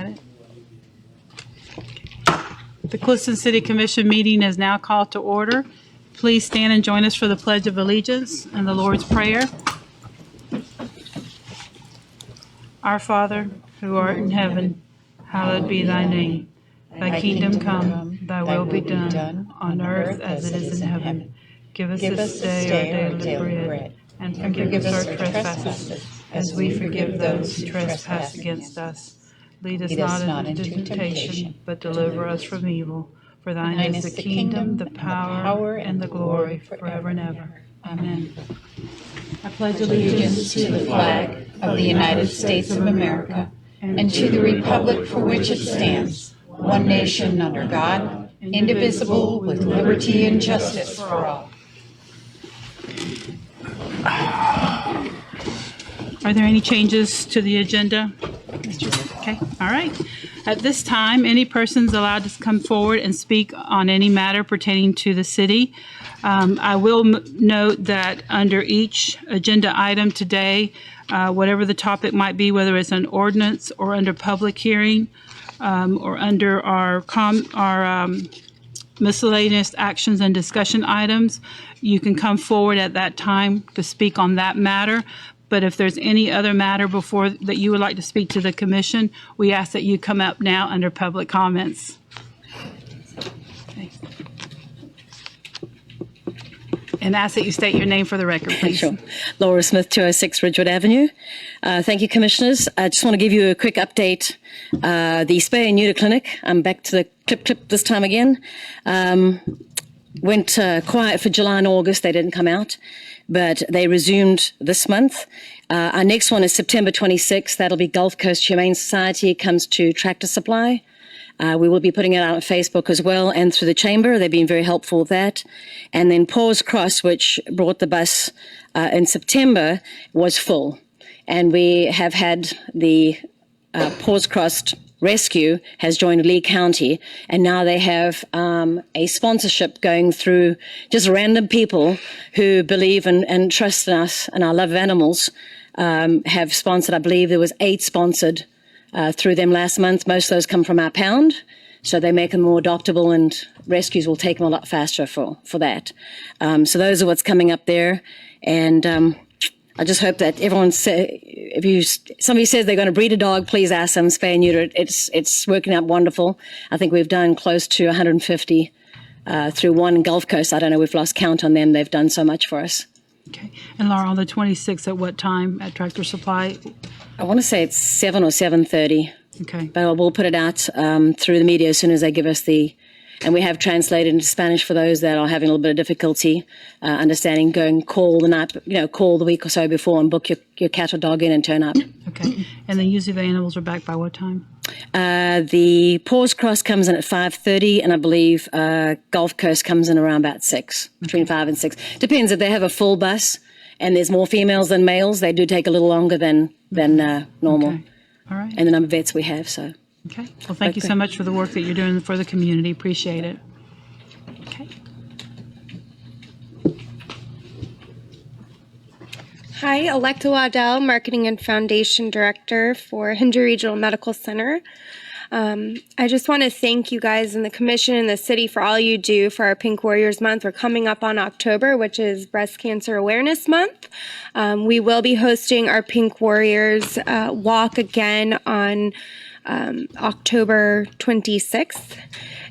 Got it. The Clewiston City Commission meeting is now called to order. Please stand and join us for the Pledge of Allegiance and the Lord's Prayer. Our Father, who art in heaven, hallowed be thy name. Thy kingdom come, thy will be done, on earth as it is in heaven. Give us this day our daily bread, and forgive us our trespasses, as we forgive those who trespass against us. Lead us not into temptation, but deliver us from evil. For thine is the kingdom, the power, and the glory, forever and ever. Amen. I pledge allegiance to the flag of the United States of America, and to the republic for which it stands, one nation under God, indivisible, with liberty and justice for all. Are there any changes to the agenda? Okay, all right. At this time, any persons allowed to come forward and speak on any matter pertaining to the city. I will note that under each agenda item today, whatever the topic might be, whether it's an ordinance or under public hearing, or under our miscellaneous actions and discussion items, you can come forward at that time to speak on that matter. But if there's any other matter before that you would like to speak to the commission, we ask that you come up now under public comments. Okay. And ask that you state your name for the record, please. Sure. Laura Smith, 206 Ridgewood Avenue. Thank you, Commissioners. I just want to give you a quick update. The spay and neuter clinic, I'm back to the clip this time again, went quiet for July and August. They didn't come out, but they resumed this month. Our next one is September 26th. That'll be Gulf Coast Humane Society comes to Tractor Supply. We will be putting it out on Facebook as well and through the chamber. They've been very helpful with that. And then Paws Cross, which brought the bus in September, was full. And we have had the Paws Cross Rescue has joined Lee County, and now they have a sponsorship going through just random people who believe and trust in us and our love of animals. Have sponsored, I believe there was 8 sponsored through them last month. Most of those come from our pound, so they make them more adoptable, and rescues will take them a lot faster for that. So those are what's coming up there, and I just hope that everyone somebody says they're going to breed a dog, please ask them, spay and neuter. It's working out wonderful. I think we've done close to 150 through one Gulf Coast. I don't know, we've lost count on them. They've done so much for us. Okay. And Laura, on the 26th, at what time at Tractor Supply? I want to say it's 7 or 7:30. Okay. But we'll put it out through the media as soon as they give us and we have translated into Spanish for those that are having a little bit of difficulty understanding. Go and call the week or so before and book your cat or dog in and turn up. Okay. And then usually the animals are back by what time? The Paws Cross comes in at 5:30, and I believe Gulf Coast comes in around about 6, between 5 and 6. Depends if they have a full bus and there's more females than males. They do take a little longer than normal. Okay. All right. And the number of vets we have. So. Okay. Well, thank you so much for the work that you're doing for the community. Appreciate it. Okay. Hi, Electa Waddell, Marketing and Foundation Director for Hinder Regional Medical Center. I just want to thank you guys in the Commission and the city for all you do for our Pink Warriors Month. We're coming up on October, which is Breast Cancer Awareness Month. We will be hosting our Pink Warriors Walk again on October 26th.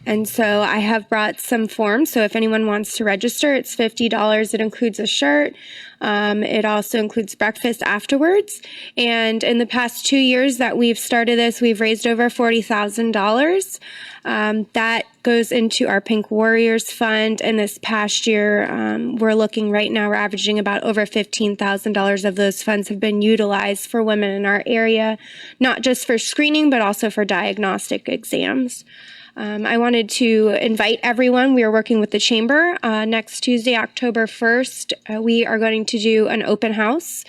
And so I have brought some forms. So if anyone wants to register, it's $50. It includes a shirt. It also includes breakfast afterwards. And in the past 2 years that we've started this, we've raised over $40,000. That goes into our Pink Warriors Fund. And this past year, we're averaging about over $15,000 of those funds have been utilized for women in our area, not just for screening, but also for diagnostic exams. I wanted to invite everyone. We are working with the Chamber. Next Tuesday, October 1st, we are going to do an open house.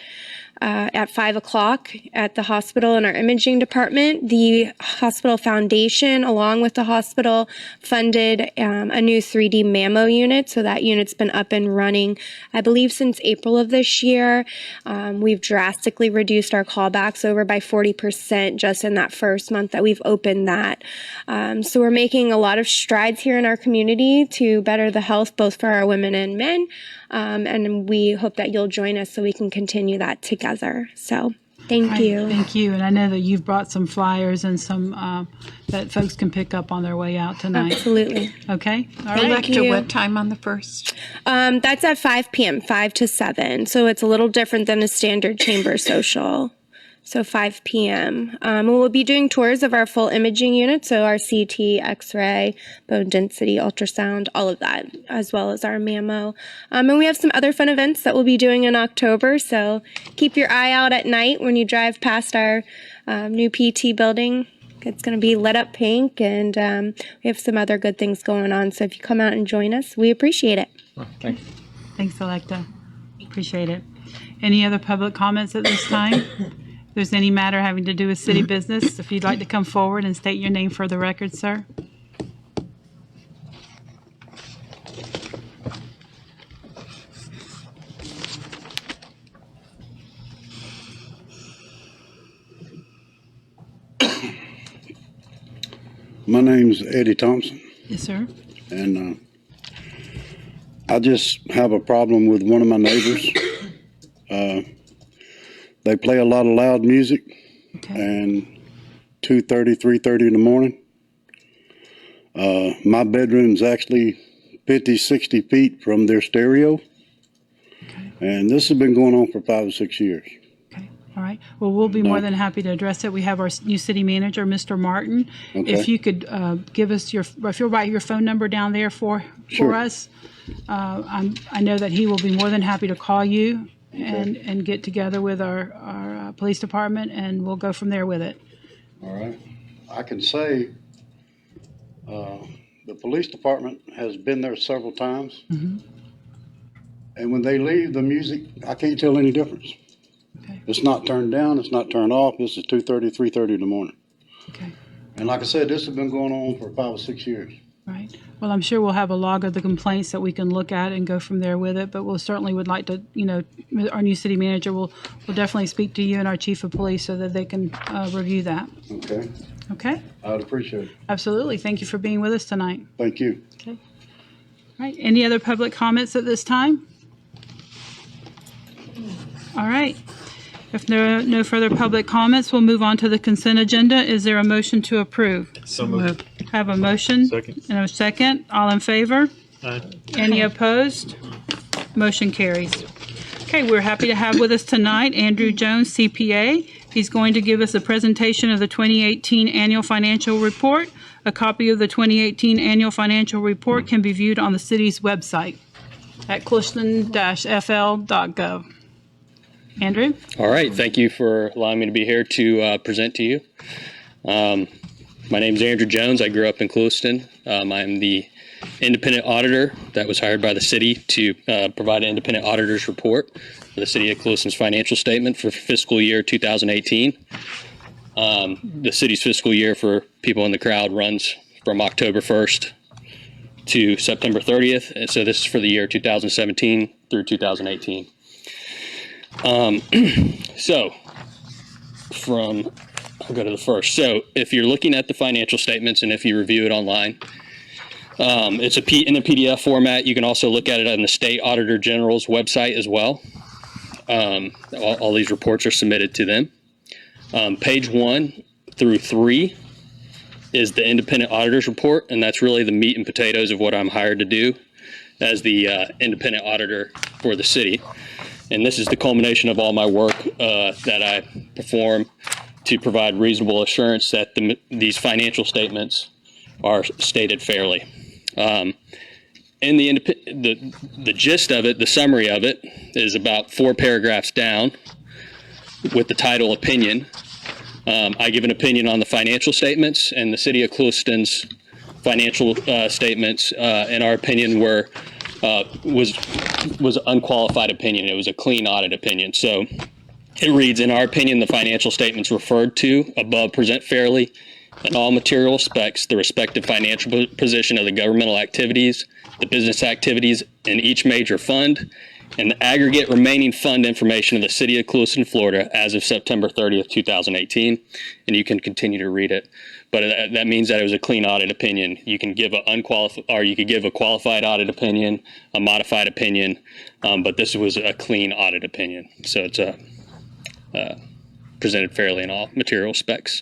at 5 o'clock at the hospital in our imaging department. The hospital foundation, along with the hospital, funded a new 3D mammo unit. So that unit's been up and running, I believe, since April of this year. We've drastically reduced our callbacks over by 40% just in that first month that we've opened that. So we're making a lot of strides here in our community to better the health both for our women and men. And we hope that you'll join us so we can continue that together. So thank you. Thank you. And I know that you've brought some flyers and some that folks can pick up on their way out tonight. Absolutely. Okay. All right. Electa, what time on the 1st? That's at 5 p.m., 5 to 7. So it's a little different than a standard chamber social. So 5 p.m. We'll be doing tours of our full imaging unit, so our CT, X-ray, bone density, ultrasound, all of that, as well as our mammo. And we have some other fun events that we'll be doing in October, so keep your eye out at night when you drive past our new PT building. It's going to be lit up pink, and we have some other good things going on. So if you come out and join us, we appreciate it. Thank you. Thanks, Electa. Appreciate it. Any other public comments at this time? If there's any matter having to do with city business, if you'd like to come forward and state your name for the record, sir. My name's Eddie Thompson, Yes, sir. and I just have a problem with one of my neighbors. They play a lot of loud music, Okay. and 2:30, 3:30 in the morning. My bedroom's actually 50, 60 feet from their stereo, and this has been going on for 5 or 6 years. Okay. All right. Well, we'll be more than happy to address it. We have our new city manager, Mr. Martin. Okay. If you could give us if you'll write your phone number down there for Sure. us. I know that he will be more than happy to call you and get together with our police department, and we'll go from there with it. All right. I can say the police department has been there several times. Mm-hmm. And when they leave, the music, I can't tell any difference. Okay. It's not turned down. It's not turned off. This is 2:30, 3:30 in the morning. Okay. And like I said, this has been going on for 5 or 6 years. Right. Well, I'm sure we'll have a log of the complaints that we can look at and go from there with it. But we'll certainly would like to, our new city manager will definitely speak to you and our chief of police so that they can review that. Okay. Okay. I'd appreciate it. Absolutely. Thank you for being with us tonight. Thank you. Okay. All right. Any other public comments at this time? All right. If there are no further public comments, we'll move on to the consent agenda. Is there a motion to approve? So moved. Have a motion? Second. And a second. All in favor? Aye. Any opposed? Motion carries. Okay, we're happy to have with us tonight Andrew Jones, CPA. He's going to give us a presentation of the 2018 Annual Financial Report. A copy of the 2018 Annual Financial Report can be viewed on the city's website at clewiston-fl.gov. Andrew? All right. Thank you for allowing me to be here to present to you. My name is Andrew Jones. I grew up in Clewiston. I'm the independent auditor that was hired by the city to provide an independent auditor's report for the city of Clewiston's financial statement for fiscal year 2018. The city's fiscal year, for people in the crowd, runs from October 1st to September 30th. And so this is for the year 2017 through 2018. I'll go to the first. So if you're looking at the financial statements and if you review it online, it's in a PDF format. You can also look at it on the State Auditor General's website as well. All these reports are submitted to them. Page 1 through 3 is the independent auditor's report, and that's really the meat and potatoes of what I'm hired to do as the independent auditor for the city. And this is the culmination of all my work that I perform to provide reasonable assurance that these financial statements are stated fairly. And the gist of it, the summary of it, is about 4 paragraphs down with the title Opinion. I give an opinion on the financial statements, and the city of Clewiston's financial statements, in our opinion, was unqualified opinion. It was a clean audit opinion. So It reads, in our opinion, the financial statements referred to above present fairly in all material respects the respective financial position of the governmental activities, the business activities in each major fund, and the aggregate remaining fund information of the city of Clewiston, Florida as of September 30th, 2018. And you can continue to read it. But that means that it was a clean audit opinion. You can give an unqualified, or you could give a qualified audit opinion, a modified opinion, but this was a clean audit opinion. So it's presented fairly in all material specs.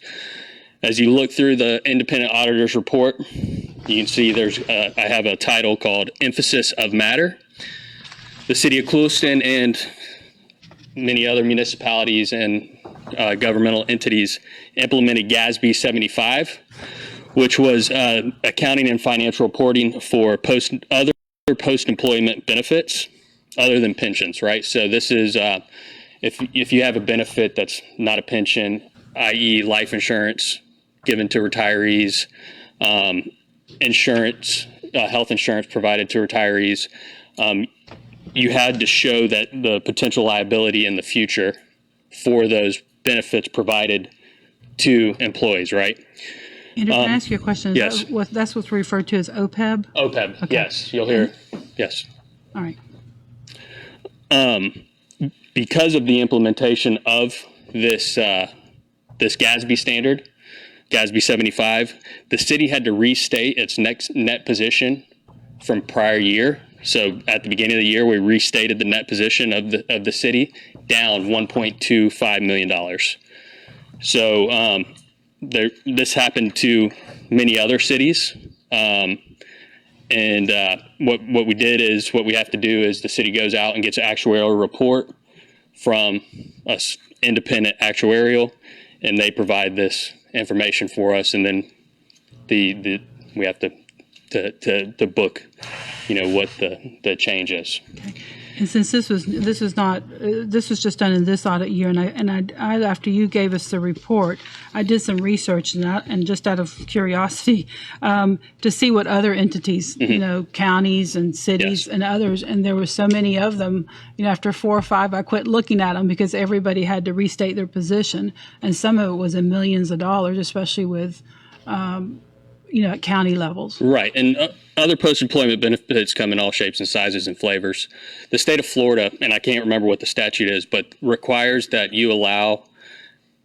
As you look through the independent auditor's report, you can see I have a title called Emphasis of Matter. The city of Clewiston and many other municipalities and governmental entities implemented GASB 75, which was accounting and financial reporting for other post-employment benefits other than pensions, right? So this is if you have a benefit that's not a pension, i.e. life insurance given to retirees, insurance, health insurance provided to retirees, you had to show that the potential liability in the future for those benefits provided to employees, right? Andrew, can I ask you a question? Yes. That's what's referred to as OPEB? OPEB, Okay. yes, you'll hear, yes. All right. Because of the implementation of this GASB standard, GASB 75, the city had to restate its next net position from prior year. So at the beginning of the year, we restated the net position of the city down $1.25 million. So this happened to many other cities. What we did is, what we have to do is the city goes out and gets an actuarial report from us, independent actuarial, and they provide this information for us, and then we have to book, what the change is. And since this was just done in this audit year, and I after you gave us the report, I did some research and just out of curiosity to see what other entities, counties and cities and others, and there were so many of them. After 4 or 5, I quit looking at them because everybody had to restate their position, and some of it was in millions of dollars, especially with at county levels. Right. And other post-employment benefits come in all shapes and sizes and flavors. The state of Florida, and I can't remember what the statute is, but requires that you allow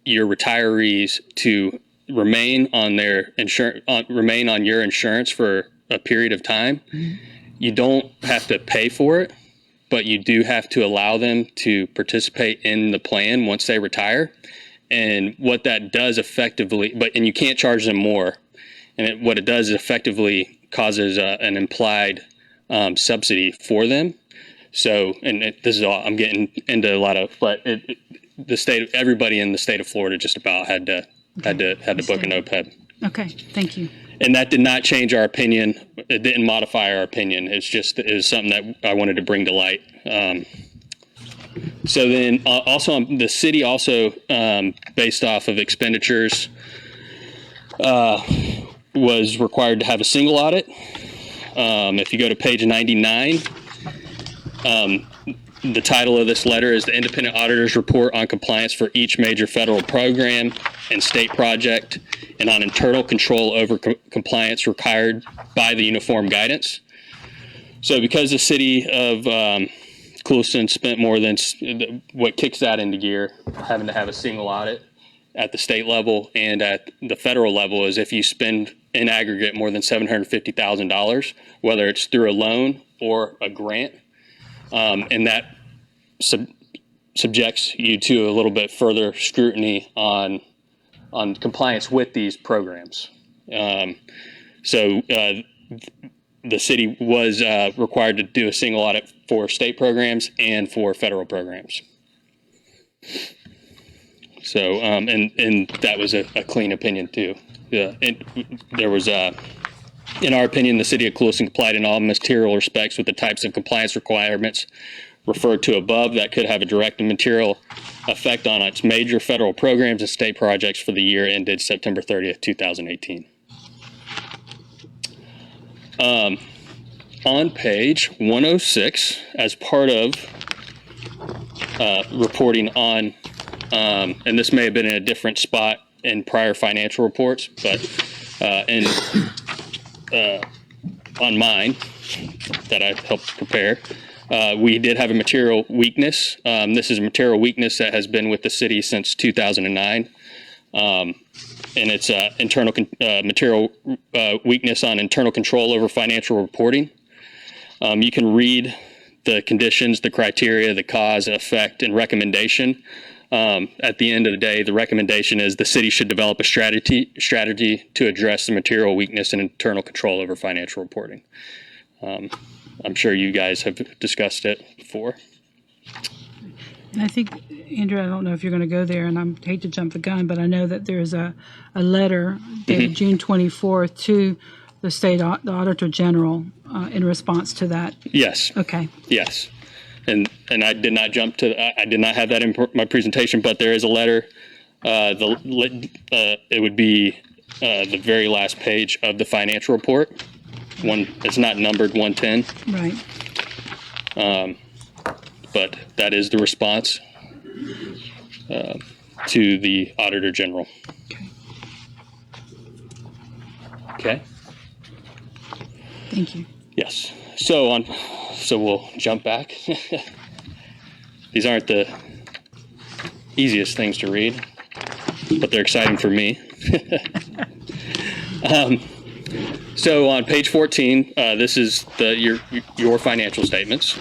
your retirees to remain on their remain on your insurance for a period of time. Mm-hmm. You don't have to pay for it, but you do have to allow them to participate in the plan once they retire. And what that does effectively, and you can't charge them more. And what it does is effectively causes an implied subsidy for them. So, this is all I'm getting into a lot of, but everybody in the state of Florida just about had to book an OPEB. Okay, thank you. And that did not change our opinion. It didn't modify our opinion. It was something that I wanted to bring to light. So then, also the city also, based off of expenditures, was required to have a single audit. If you go to page 99, the title of this letter is the Independent Auditor's Report on Compliance for each major federal program and state project and on internal control over compliance required by the uniform guidance. So because the city of Clewiston spent more than what kicks that into gear, having to have a single audit at the state level and at the federal level, is if you spend in aggregate more than $750,000, whether it's through a loan or a grant, and that subjects you to a little bit further scrutiny on compliance with these programs. So the city was required to do a single audit for state programs and for federal programs. So, and that was a clean opinion too. There was, in our opinion, the city of Clewiston complied in all material respects with the types of compliance requirements referred to above that could have a direct and material effect on its major federal programs and state projects for the year ended September 30th, 2018. On page 106, as part of reporting on and this may have been in a different spot in prior financial reports, but on mine that I helped prepare, we did have a material weakness. This is a material weakness that has been with the city since 2009. And it's material weakness on internal control over financial reporting. You can read the conditions, the criteria, the cause, effect, and recommendation. At the end of the day, the recommendation is the city should develop a strategy to address the material weakness and internal control over financial reporting. I'm sure you guys have discussed it before. I think, Andrew, I don't know if you're going to go there, and I hate to jump the gun, but I know that there's a letter dated June 24th to the state the Auditor General in response to that. Yes. Okay. Yes. And I did not jump to, I did not have that in my presentation, but there is a letter. It would be the very last page of the financial report. It's not numbered 110. Right. But that is the response to the Auditor General. Okay. Thank you. Yes. So we'll jump back. These aren't the easiest things to read, but they're exciting for me. So on page 14, this is your financial statements.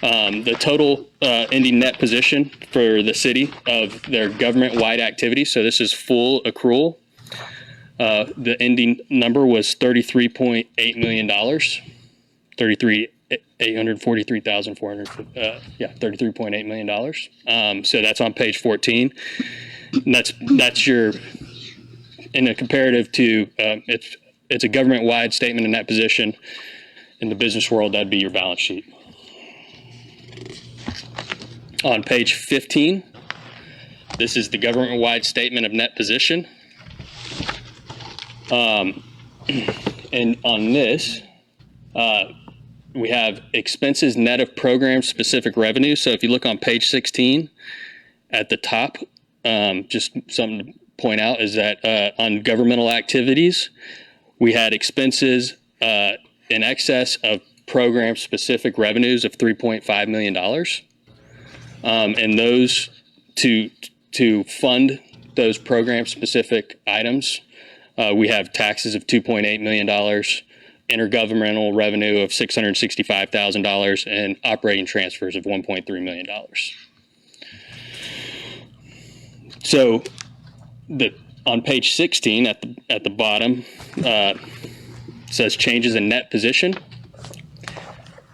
The total ending net position for the city of their government-wide activities. So this is full accrual. The ending number was $33.8 million. $33.8 million. So that's on page 14. And that's your, in a comparative to, it's a government-wide statement of net position. In the business world, that'd be your balance sheet. On page 15, this is the government-wide statement of net position. And on this, we have expenses net of program-specific revenue. So if you look on page 16, at the top, just something to point out is that on governmental activities, we had expenses in excess of program-specific revenues of $3.5 million. And those to fund those program-specific items, we have taxes of $2.8 million, intergovernmental revenue of $665,000, and operating transfers of $1.3 million. So on page 16 at the bottom, says changes in net position.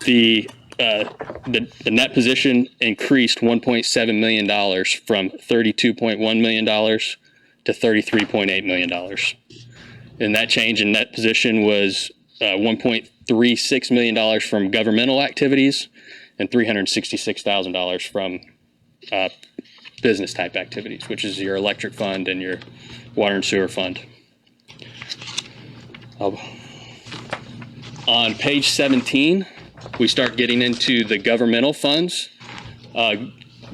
The net position increased $1.7 million from $32.1 million to $33.8 million. And that change in net position was $1.36 million from governmental activities and $366,000 from business type activities, which is your electric fund and your water and sewer fund. On page 17, we start getting into the governmental funds.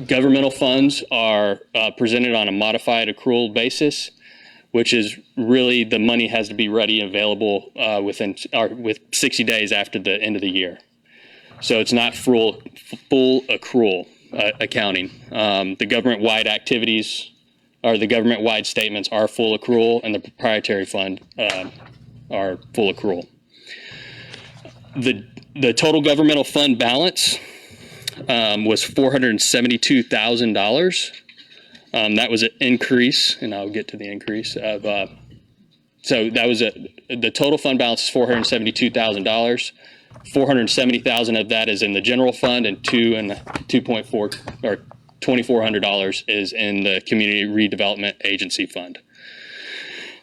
Governmental funds are presented on a modified accrual basis, which is really the money has to be ready and available with 60 days after the end of the year. So it's not full accrual accounting. The government-wide activities or the government-wide statements are full accrual, and the proprietary fund are full accrual. The total governmental fund balance was $472,000. That was an increase, and I'll get to the increase of. So that was the total fund balance is $472,000. $470,000 of that is in the general fund, and $2,400 is in the Community Redevelopment Agency Fund.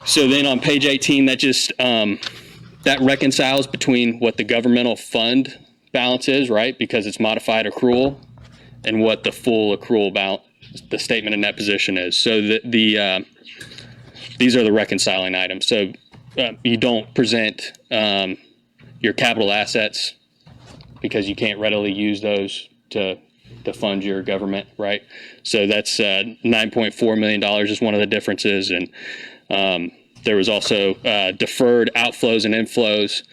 So then on page 18, that just that reconciles between what the governmental fund balance is, right? Because it's modified accrual, and what the full accrual balance, the statement of net position is. So these are the reconciling items. So you don't present your capital assets because you can't readily use those to to fund your government, right? So that's $9.4 million is one of the differences. And there was also deferred outflows and inflows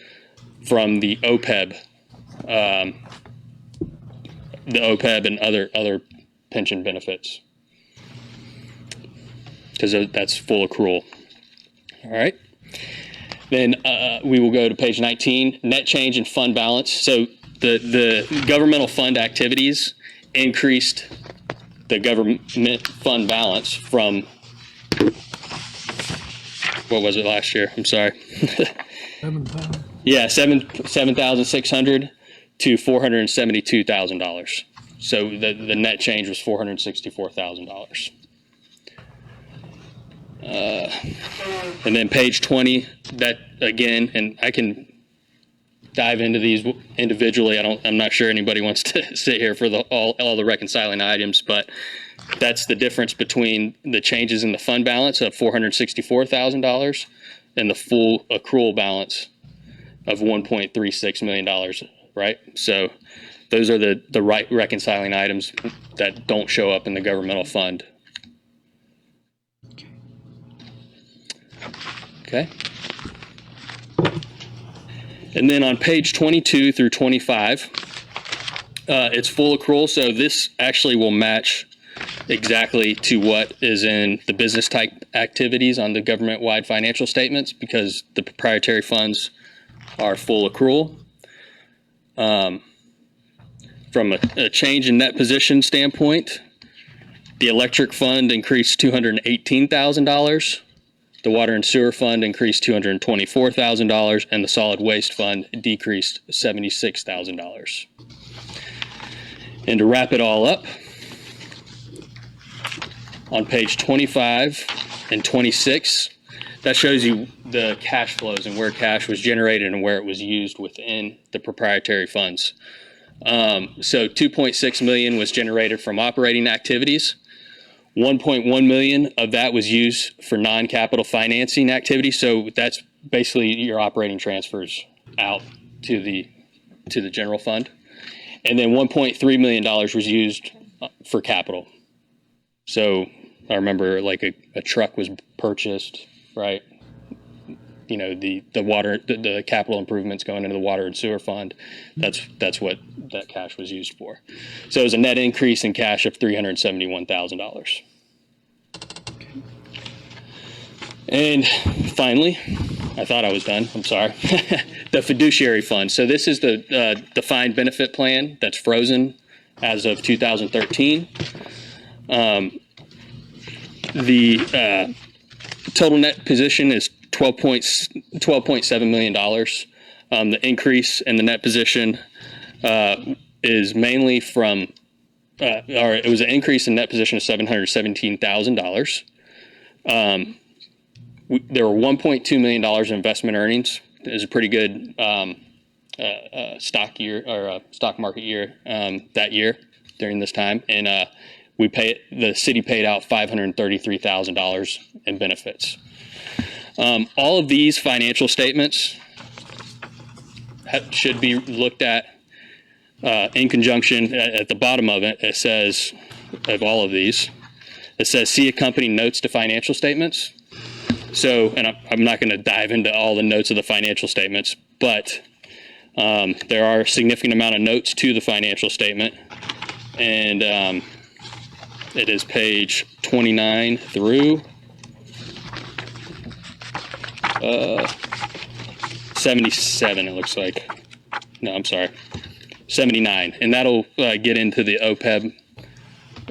from the OPEB, and other pension benefits, because that's full accrual. All right. Then we will go to page 19, net change in fund balance. So the governmental fund activities increased the government fund balance from, what was it last year? I'm sorry. 7,000. Yeah, 7,600 to $472,000. So the net change was $464,000. And then page 20, that again, and I can dive into these individually. I'm not sure anybody wants to sit here for all the reconciling items, but that's the difference between the changes in the fund balance of $464,000 and the full accrual balance of $1.36 million, right? So those are the right reconciling items that don't show up in the governmental fund. Okay. And then on page 22 through 25, it's full accrual. So this actually will match exactly to what is in the business type activities on the government-wide financial statements, because the proprietary funds are full accrual. From a change in net position standpoint, the electric fund increased $218,000. The water and sewer fund increased $224,000, and the solid waste fund decreased $76,000. And to wrap it all up, on page 25 and 26, that shows you the cash flows and where cash was generated and where it was used within the proprietary funds. So $2.6 million was generated from operating activities. $1.1 million of that was used for non-capital financing activities. So that's basically your operating transfers out to the general fund. And then $1.3 million was used for capital. So I remember like a truck was purchased, right? You know, the capital improvements going into the water and sewer fund. That's what that cash was used for. So it was a net increase in cash of $371,000. And finally, I thought I was done. I'm sorry. The fiduciary fund. So this is the defined benefit plan that's frozen as of 2013. The total net position is $12.7 million. The increase in the net position is mainly from, or it was an increase in net position of $717,000. There were $1.2 million in investment earnings. It was a pretty good stock year or stock market year that year during this time, and the city paid out $533,000 in benefits. All of these financial statements should be looked at in conjunction. At the bottom of it, it says, of all of these, it says, see accompanying notes to financial statements. So, and I'm not going to dive into all the notes of the financial statements, but there are a significant amount of notes to the financial statement. And it is page 29 through 77, it looks like. No, I'm sorry. 79. And that'll get into the OPEB,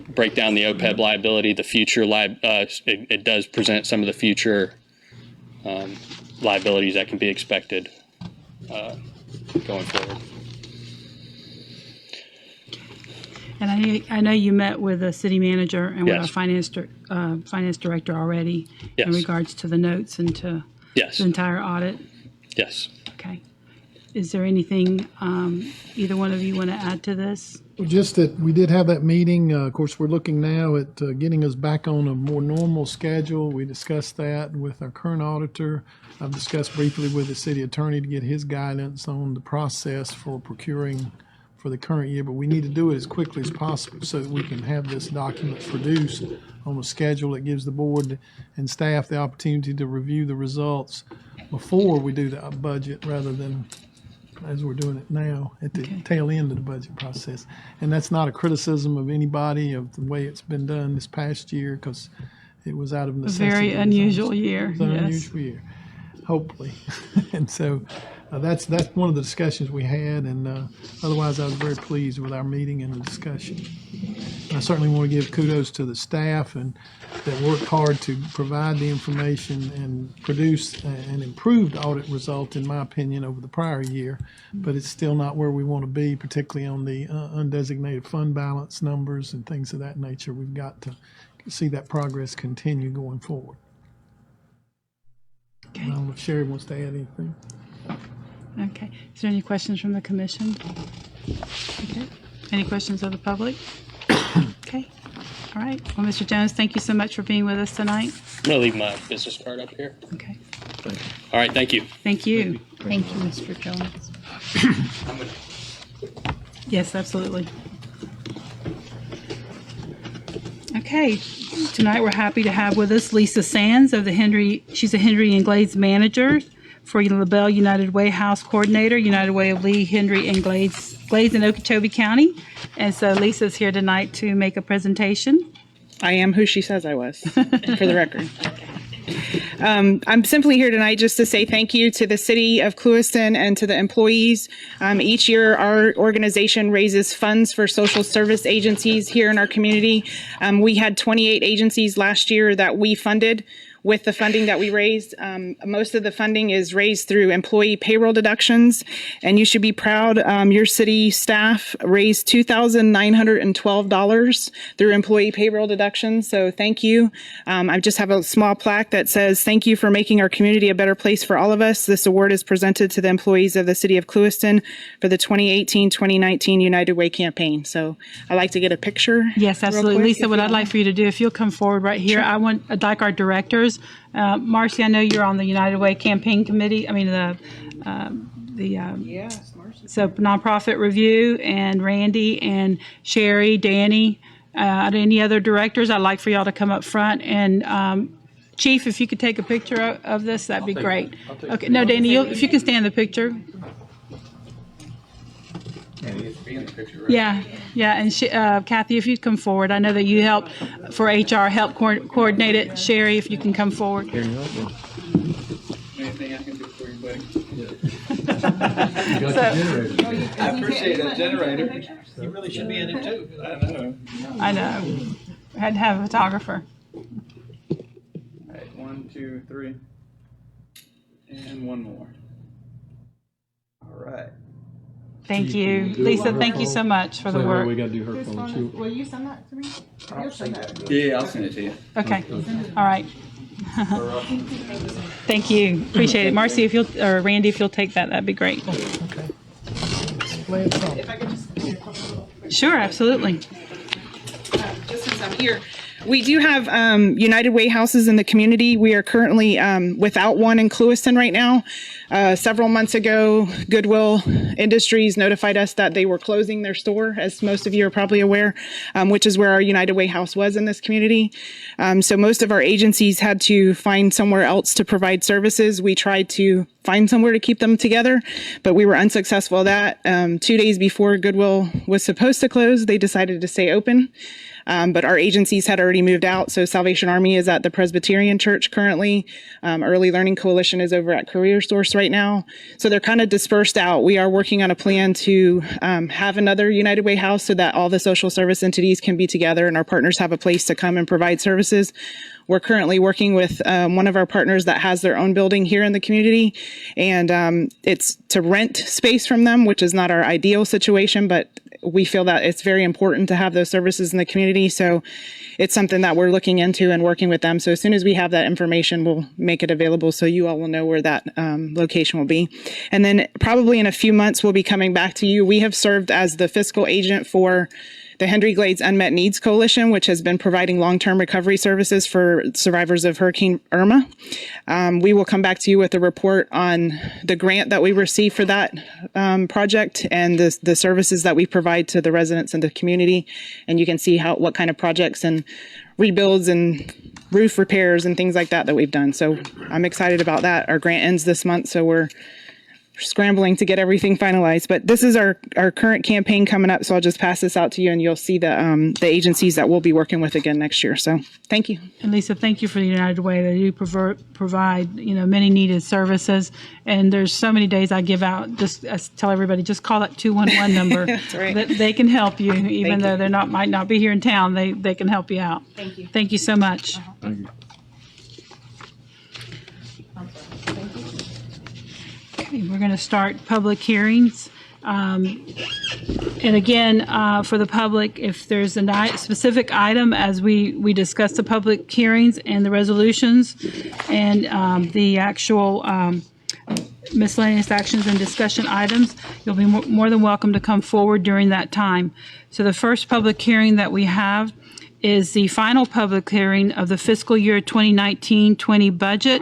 break down the OPEB liability, the future it does present some of the future liabilities that can be expected going forward. And I know you met with the city manager and with Yes. our finance director already in Yes. regards to the notes and to Yes. the entire audit. Yes. Okay. Is there anything either one of you want to add to this? Well, just that we did have that meeting. Of course, we're looking now at getting us back on a more normal schedule. We discussed that with our current auditor. I've discussed briefly with the city attorney to get his guidance on the process for procuring for the current year, but we need to do it as quickly as possible so that we can have this document produced on a schedule that gives the board and staff the opportunity to review the results before we do the budget rather than as we're doing it now at the tail end of the budget process. And that's not a criticism of anybody of the way it's been done this past year, because it was out of A necessity. very unusual year. It's an Yes. unusual year, hopefully. And so that's one of the discussions we had, and otherwise I was very pleased with our meeting and the discussion. I certainly want to give kudos to the staff and that worked hard to provide the information and produce an improved audit result, in my opinion, over the prior year. But it's still not where we want to be, particularly on the undesignated fund balance numbers and things of that nature. We've got to see that progress continue going forward. I don't know if Sherry wants to add anything. Okay. Is there any questions from the commission? Okay. Any questions of the public? Okay. All right. Well, Mr. Jones, thank you so much for being with us tonight. I'm going to leave my business card up here. Okay. All right, thank you. Thank you. Thank you, Mr. Jones. Yes, absolutely. Okay. Tonight we're happy to have with us Lisa Sands of the Henry. She's a Henry and Glades manager for LaBelle United Way House coordinator, United Way of Lee, Henry and Glades in Okeechobee County. And so Lisa's here tonight to make a presentation. I am who she says I was, for the record. I'm simply here tonight just to say thank you to the city of Clewiston and to the employees. Each year, our organization raises funds for social service agencies here in our community. We had 28 agencies last year that we funded with the funding that we raised. Most of the funding is raised through employee payroll deductions, and you should be proud. Your city staff raised $2,912 through employee payroll deductions, so thank you. I just have a small plaque that says, "Thank you for making our community a better place for all of us." This award is presented to the employees of the city of Clewiston for the 2018-2019 United Way campaign. So I'd like to get a picture. Yes, real absolutely. quick, Lisa, if what you I'd like for you to do, if you'll come forward right here, I'd like our directors. Marcy, I know you're on the United Way campaign committee. I mean, so nonprofit review, and Randy and Sherry, Danny, any other directors, I'd like for y'all to come up front. And Chief, if you could take a picture of this, that'd be great. Okay, no, Danny, if you can stand in the picture. Yeah, and Kathy, if you'd come forward. I know that you helped for HR, help coordinate it. Sherry, if you can come forward. Anything I can do for you, buddy? I appreciate that generator. You really should be in it too. I know. I had to have a photographer. All right, 1, 2, 3, and one more. All right. Thank you. Lisa, thank you so much for the work. We got to do her phone. Will you send that to me? Yeah, I'll send it to you. Okay, all right. Thank you, appreciate it. Marcy, or Randy, if you'll take that, that'd be great. Sure, absolutely. Just since I'm here, we do have United Way houses in the community. We are currently without one in Clewiston right now. Several months ago, Goodwill Industries notified us that they were closing their store, as most of you are probably aware, which is where our United Way house was in this community. So most of our agencies had to find somewhere else to provide services. We tried to find somewhere to keep them together, but we were unsuccessful at that. 2 days before Goodwill was supposed to close, they decided to stay open. But our agencies had already moved out. So Salvation Army is at the Presbyterian Church currently. Early Learning Coalition is over at Career Source right now. So they're kind of dispersed out. We are working on a plan to have another United Way house so that all the social service entities can be together and our partners have a place to come and provide services. We're currently working with one of our partners that has their own building here in the community, and it's to rent space from them, which is not our ideal situation, but we feel that it's very important to have those services in the community. So it's something that we're looking into and working with them. So as soon as we have that information, we'll make it available so you all will know where that location will be. And then probably in a few months, we'll be coming back to you. We have served as the fiscal agent for the Hendry Glades Unmet Needs Coalition, which has been providing long-term recovery services for survivors of Hurricane Irma. We will come back to you with a report on the grant that we received for that project and the services that we provide to the residents in the community. And you can see what kind of projects and rebuilds and roof repairs and things like that we've done. So I'm excited about that. Our grant ends this month, so we're scrambling to get everything finalized. But this is our current campaign coming up, so I'll just pass this out to you, and you'll see the agencies that we'll be working with again next year. So thank you. And Lisa, thank you for the United Way. They do provide many needed services, and there's so many days I give out. Just tell everybody, just call that 211 number. That's right. That they can help you, even though you. they might not be here in town. They can help you out. Thank you. Thank you so much. Thank you. Okay, we're going to start public hearings. And again, for the public, if there's a specific item as we discuss the public hearings and the resolutions and the actual miscellaneous actions and discussion items, you'll be more than welcome to come forward during that time. So the first public hearing that we have is the final public hearing of the fiscal year 2019-20 budget.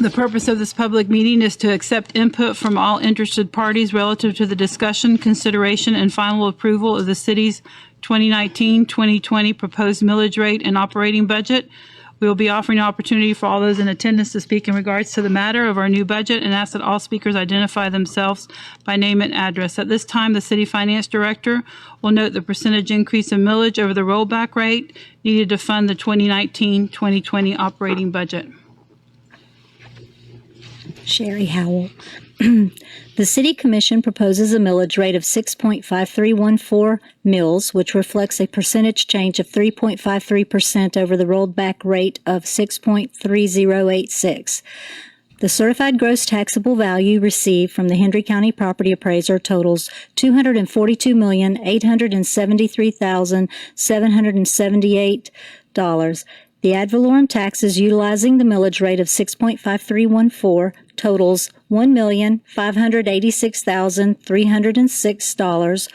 The purpose of this public meeting is to accept input from all interested parties relative to the discussion, consideration, and final approval of the city's 2019-2020 proposed millage rate and operating budget. We will be offering an opportunity for all those in attendance to speak in regards to the matter of our new budget and ask that all speakers identify themselves by name and address. At this time, the City Finance Director will note the percentage increase in millage over the rollback rate needed to fund the 2019-2020 operating budget. Sherry Howell. The City Commission proposes a millage rate of 6.5314 mills, which reflects a percentage change of 3.53% over the rolled back rate of 6.3086. The certified gross taxable value received from the Hendry County Property Appraiser totals $242,873,778. The ad valorem taxes utilizing the millage rate of 6.5314 totals $1,586,306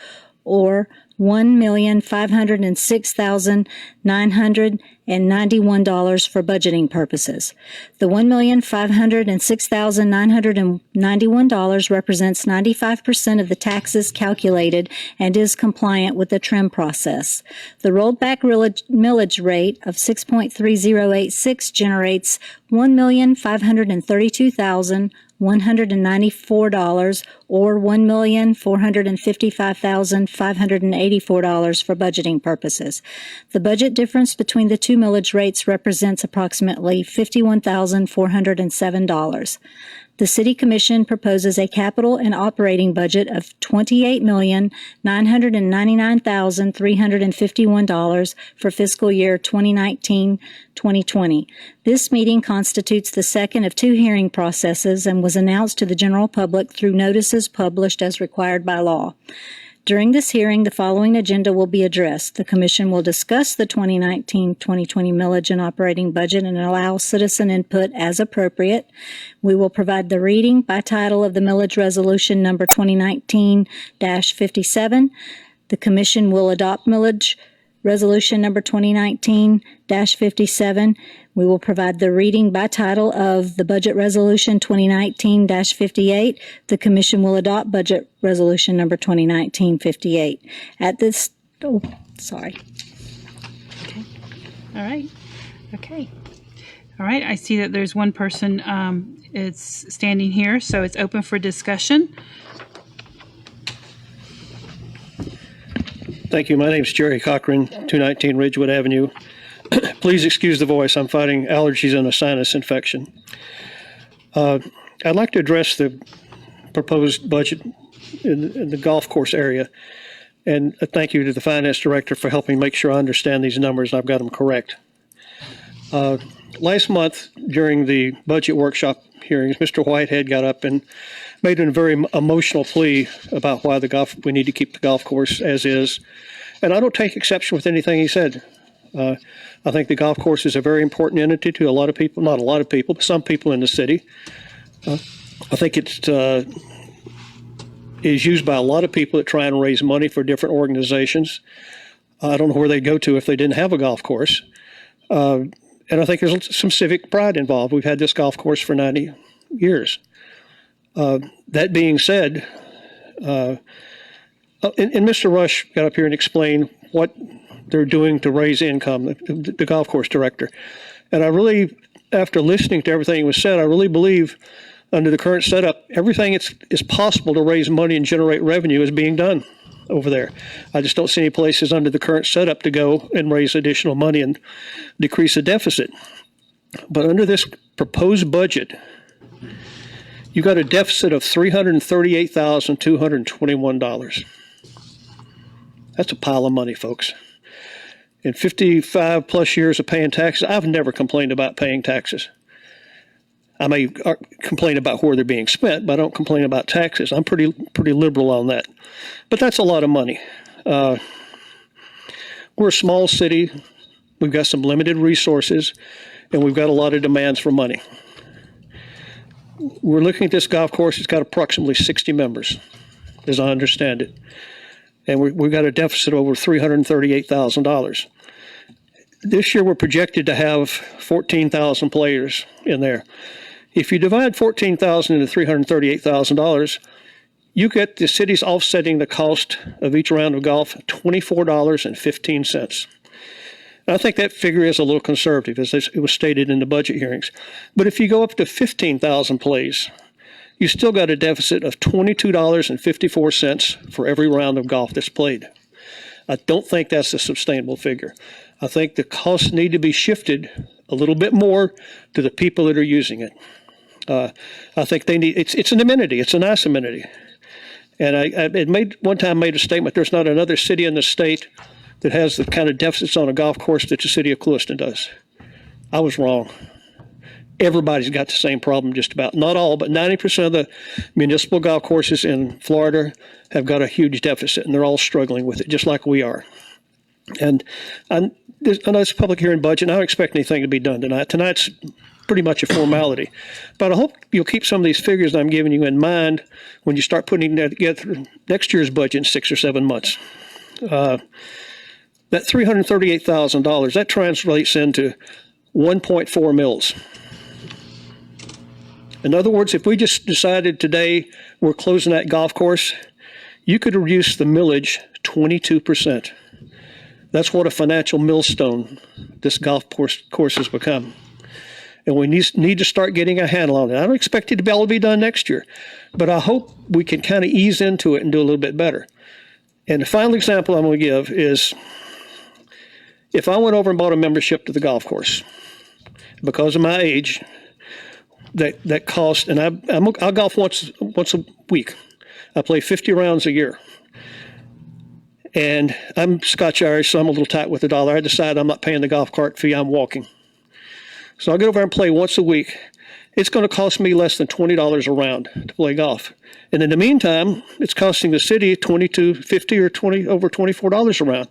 or $1,506,991 for budgeting purposes. The $1,506,991 represents 95% of the taxes calculated and is compliant with the trim process. The rolled back millage rate of 6.3086 generates $1,532,194 or $1,455,584 for budgeting purposes. The budget difference between the two millage rates represents approximately $51,407. The City Commission proposes a capital and operating budget of $28,999,351 for fiscal year 2019-2020. This meeting constitutes the second of two hearing processes and was announced to the general public through notices published as required by law. During this hearing, the following agenda will be addressed. The Commission will discuss the 2019-2020 millage and operating budget and allow citizen input as appropriate. We will provide the reading by title of the millage resolution number 2019-57. The Commission will adopt millage resolution number 2019-57. We will provide the reading by title of the budget resolution 2019-58. The Commission will adopt budget resolution number 2019-58. At this, sorry. Okay. All right. Okay. All right. I see that there's one person it's standing here, so it's open for discussion. Thank you. My name is Jerry Cochran, 219 Ridgewood Avenue. Please excuse the voice. I'm fighting allergies and a sinus infection. I'd like to address the proposed budget in the golf course area. And thank you to the finance director for helping make sure I understand these numbers and I've got them correct. Last month during the budget workshop hearings, Mr. Whitehead got up and made a very emotional plea about why we need to keep the golf course as is. And I don't take exception with anything he said. I think the golf course is a very important entity to a lot of people, not a lot of people, but some people in the city. I think it's is used by a lot of people that try and raise money for different organizations. I don't know where they'd go to if they didn't have a golf course. And I think there's some civic pride involved. We've had this golf course for 90 years. That being said, and Mr. Rush got up here and explained what they're doing to raise income, the golf course director. And I really, after listening to everything that was said, I really believe under the current setup, everything is possible to raise money and generate revenue is being done over there. I just don't see any places under the current setup to go and raise additional money and decrease the deficit. But under this proposed budget, you got a deficit of $338,221. That's a pile of money, folks. In 55 plus years of paying taxes, I've never complained about paying taxes. I may complain about where they're being spent, but I don't complain about taxes. I'm pretty liberal on that. But that's a lot of money. We're a small city. We've got some limited resources, and we've got a lot of demands for money. We're looking at this golf course. It's got approximately 60 members, as I understand it. And we've got a deficit of over $338,000. This year, we're projected to have 14,000 players in there. If you divide 14,000 into $338,000, you get the city's offsetting the cost of each round of golf, $24.15. I think that figure is a little conservative, as it was stated in the budget hearings. But if you go up to 15,000 plays, you still got a deficit of $22.54 for every round of golf that's played. I don't think that's a sustainable figure. I think the costs need to be shifted a little bit more to the people that are using it. I think they need, it's an amenity, it's a nice amenity. And I one time made a statement, there's not another city in the state that has the kind of deficits on a golf course that the city of Clewiston does. I was wrong. Everybody's got the same problem, just about. Not all, but 90% of the municipal golf courses in Florida have got a huge deficit, and they're all struggling with it, just like we are. And I know it's a public hearing budget, and I don't expect anything to be done tonight. Tonight's pretty much a formality. But I hope you'll keep some of these figures that I'm giving you in mind when you start putting that together next year's budget in 6 or 7 months. That $338,000, that translates into 1.4 mils. In other words, if we just decided today we're closing that golf course, you could reduce the millage 22%. That's what a financial millstone this golf course has become. And we need to start getting a handle on it. I don't expect it to be able to be done next year, but I hope we can kind of ease into it and do a little bit better. And the final example I'm going to give is if I went over and bought a membership to the golf course, because of my age, that cost, and I'll golf once a week. I play 50 rounds a year. And I'm Scotch-Irish, so I'm a little tight with the dollar. I decide I'm not paying the golf cart fee, I'm walking. So I'll get over and play once a week. It's going to cost me less than $20 a round to play golf. And in the meantime, it's costing the city $22.50 or over $24 a round.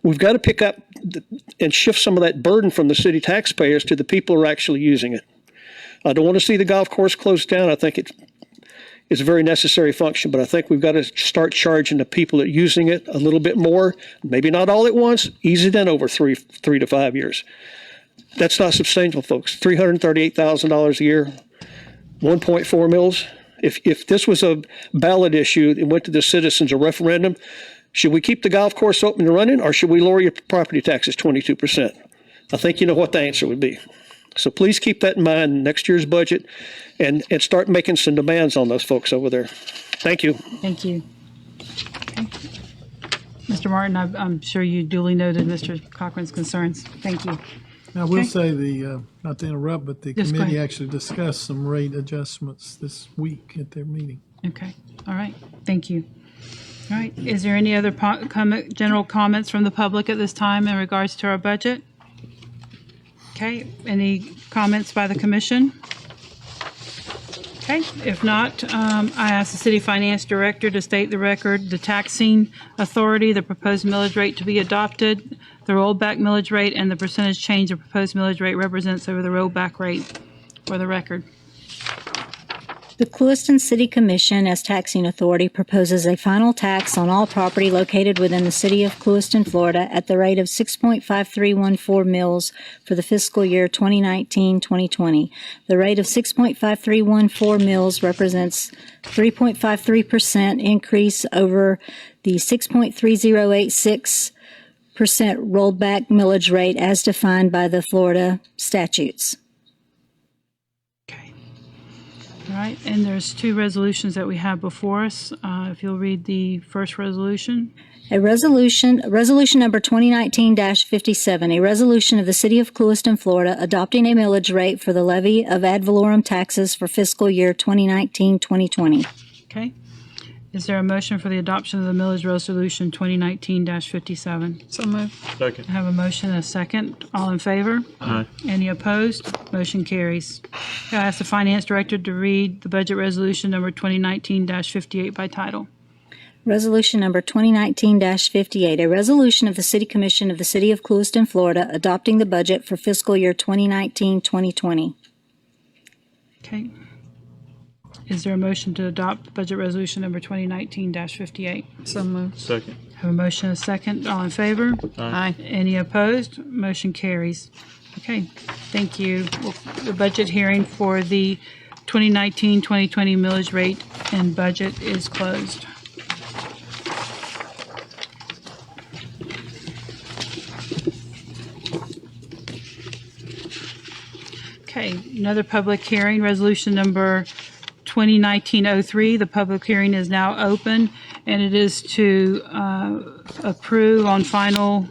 We've got to pick up and shift some of that burden from the city taxpayers to the people who are actually using it. I don't want to see the golf course closed down. I think it's a very necessary function, but I think we've got to start charging the people that are using it a little bit more, maybe not all at once, ease it in over three to 5 years. That's not sustainable, folks. $338,000 a year, 1.4 mils. If this was a ballot issue and went to the citizens, a referendum, should we keep the golf course open and running, or should we lower your property taxes 22%? I think you know what the answer would be. So please keep that in mind in next year's budget and start making some demands on those folks over there. Thank you. Thank you. Okay. Mr. Martin, I'm sure you duly noted Mr. Cochran's concerns. Thank you. Now, I will say not to interrupt, but the Yes, go committee ahead. actually discussed some rate adjustments this week at their meeting. Okay. All right. Thank you. All right. Is there any other general comments from the public at this time in regards to our budget? Okay. Any comments by the commission? Okay. If not, I ask the city finance director to state the record, the taxing authority, the proposed millage rate to be adopted, the rollback millage rate, and the percentage change the proposed millage rate represents over the rollback rate for the record. The Clewiston City Commission, as taxing authority, proposes a final tax on all property located within the city of Clewiston, Florida, at the rate of 6.5314 mils for the fiscal year 2019-2020. The rate of 6.5314 mils represents 3.53% increase over the 6.3086% rolled-back millage rate as defined by the Florida statutes. All right, and there's two resolutions that we have before us. If you'll read the first resolution. Resolution number 2019-57, a resolution of the City of Clewiston, Florida, adopting a millage rate for the levy of ad valorem taxes for fiscal year 2019-2020. Okay. Is there a motion for the adoption of the millage resolution 2019-57? So moved. Second. I have a motion and a second. All in favor? Aye. Any opposed? Motion carries. I ask the Finance Director to read the budget resolution number 2019-58 by title. Resolution number 2019-58, a resolution of the City Commission of the City of Clewiston, Florida, adopting the budget for fiscal year 2019-2020. Okay. Is there a motion to adopt budget resolution number 2019-58? So moved. Second. Have a motion and a second. All in favor? Aye. Any opposed? Motion carries. Okay, thank you. The budget hearing for the 2019-2020 millage rate and budget is closed. Okay, another public hearing, resolution number 2019-03. The public hearing is now open, and it is to approve on final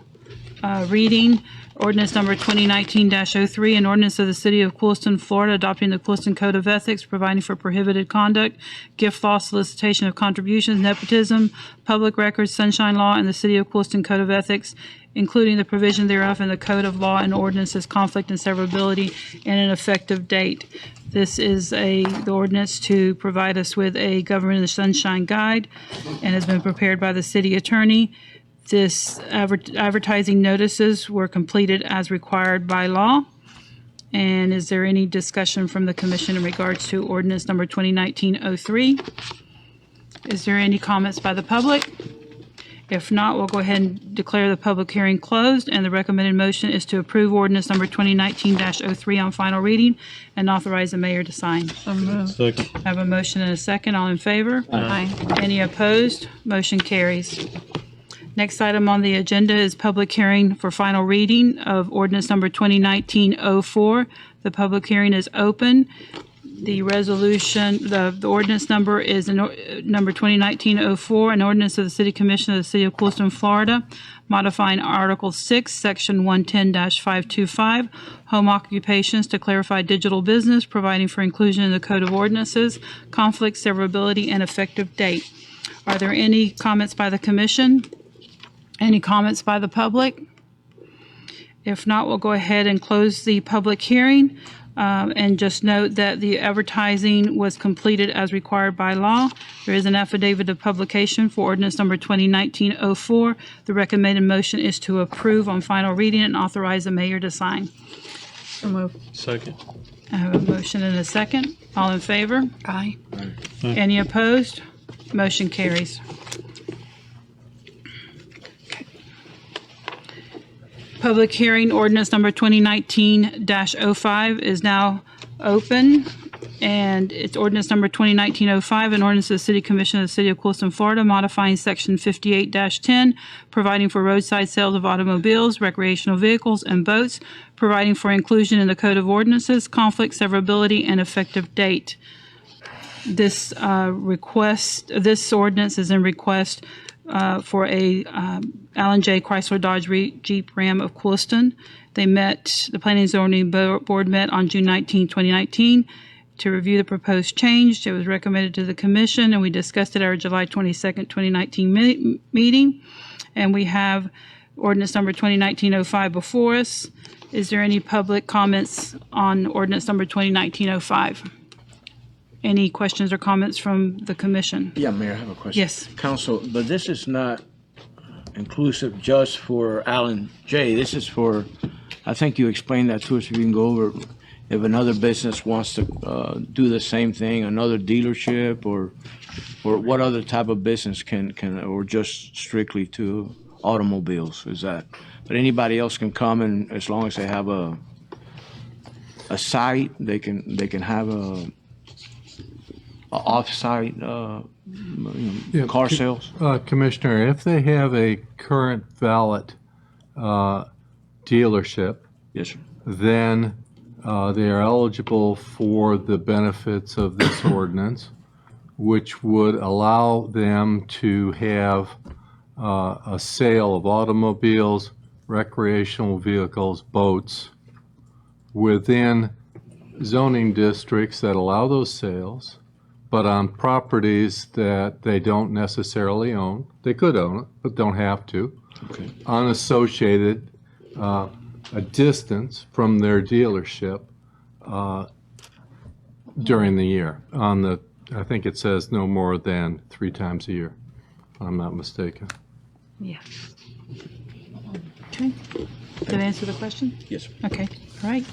reading ordinance number 2019-03, an ordinance of the City of Clewiston, Florida, adopting the Clewiston Code of Ethics, providing for prohibited conduct, gift law, solicitation of contributions, nepotism, public records, sunshine law, and the City of Clewiston Code of Ethics, including the provision thereof in the Code of Law and Ordinances, conflict and severability, and an effective date. This is the ordinance to provide us with a Government in the Sunshine Guide, and has been prepared by the City Attorney. This advertising notices were completed as required by law. And is there any discussion from the Commission in regards to ordinance number 2019-03? Is there any comments by the public? If not, we'll go ahead and declare the public hearing closed, and the recommended motion is to approve ordinance number 2019-03 on final reading and authorize the mayor to sign. So moved. Second. I have a motion and a second. All in favor? Aye. Any opposed? Motion carries. Next item on the agenda is public hearing for final reading of ordinance number 2019-04. The public hearing is open. The resolution, the ordinance number is number 2019-04, an ordinance of the City Commission of the City of Clewiston, Florida, modifying Article 6, Section 110-525, home occupations to clarify digital business, providing for inclusion in the Code of Ordinances, conflict, severability, and effective date. Are there any comments by the Commission? Any comments by the public? If not, we'll go ahead and close the public hearing. And just note that the advertising was completed as required by law. There is an affidavit of publication for ordinance number 2019-04. The recommended motion is to approve on final reading and authorize the mayor to sign. So moved. Second. I have a motion and a second. All in favor? Aye. Any opposed? Motion carries. Public hearing ordinance number 2019-05 is now open, and it's ordinance number 2019-05, an ordinance of the City Commission of the City of Clewiston, Florida, modifying Section 58-10, providing for roadside sales of automobiles, recreational vehicles, and boats, providing for inclusion in the Code of Ordinances, conflict, severability, and effective date. This this ordinance is in request for a Alan J. Chrysler Dodge Jeep Ram of Clewiston. The Planning and Zoning Board met on June 19, 2019 to review the proposed change. It was recommended to the Commission, and we discussed it at our July 22nd, 2019 meeting. And we have ordinance number 2019-05 before us. Is there any public comments on ordinance number 2019-05? Any questions or comments from the Commission? Yeah, Mayor, I have a question. Yes. Council, but this is not inclusive just for Alan J. This is for, I think you explained that to us, if you can go over. if another business wants to do the same thing, another dealership, or what other type of business can or just strictly to automobiles? Is that? But anybody else can come, and as long as they have a site, they can have a off-site car sales. Commissioner, if they have a current valid dealership, Yes, sir. then they are eligible for the benefits of this ordinance, which would allow them to have a sale of automobiles, recreational vehicles, boats within zoning districts that allow those sales, but on properties that they don't necessarily own. They could own it, but don't have to. Okay. Unassociated, a distance from their dealership during the year. I think it says no more than 3 times a year, if I'm not mistaken. Yeah. Okay. Did I answer the question? Yes, sir. Okay, all right.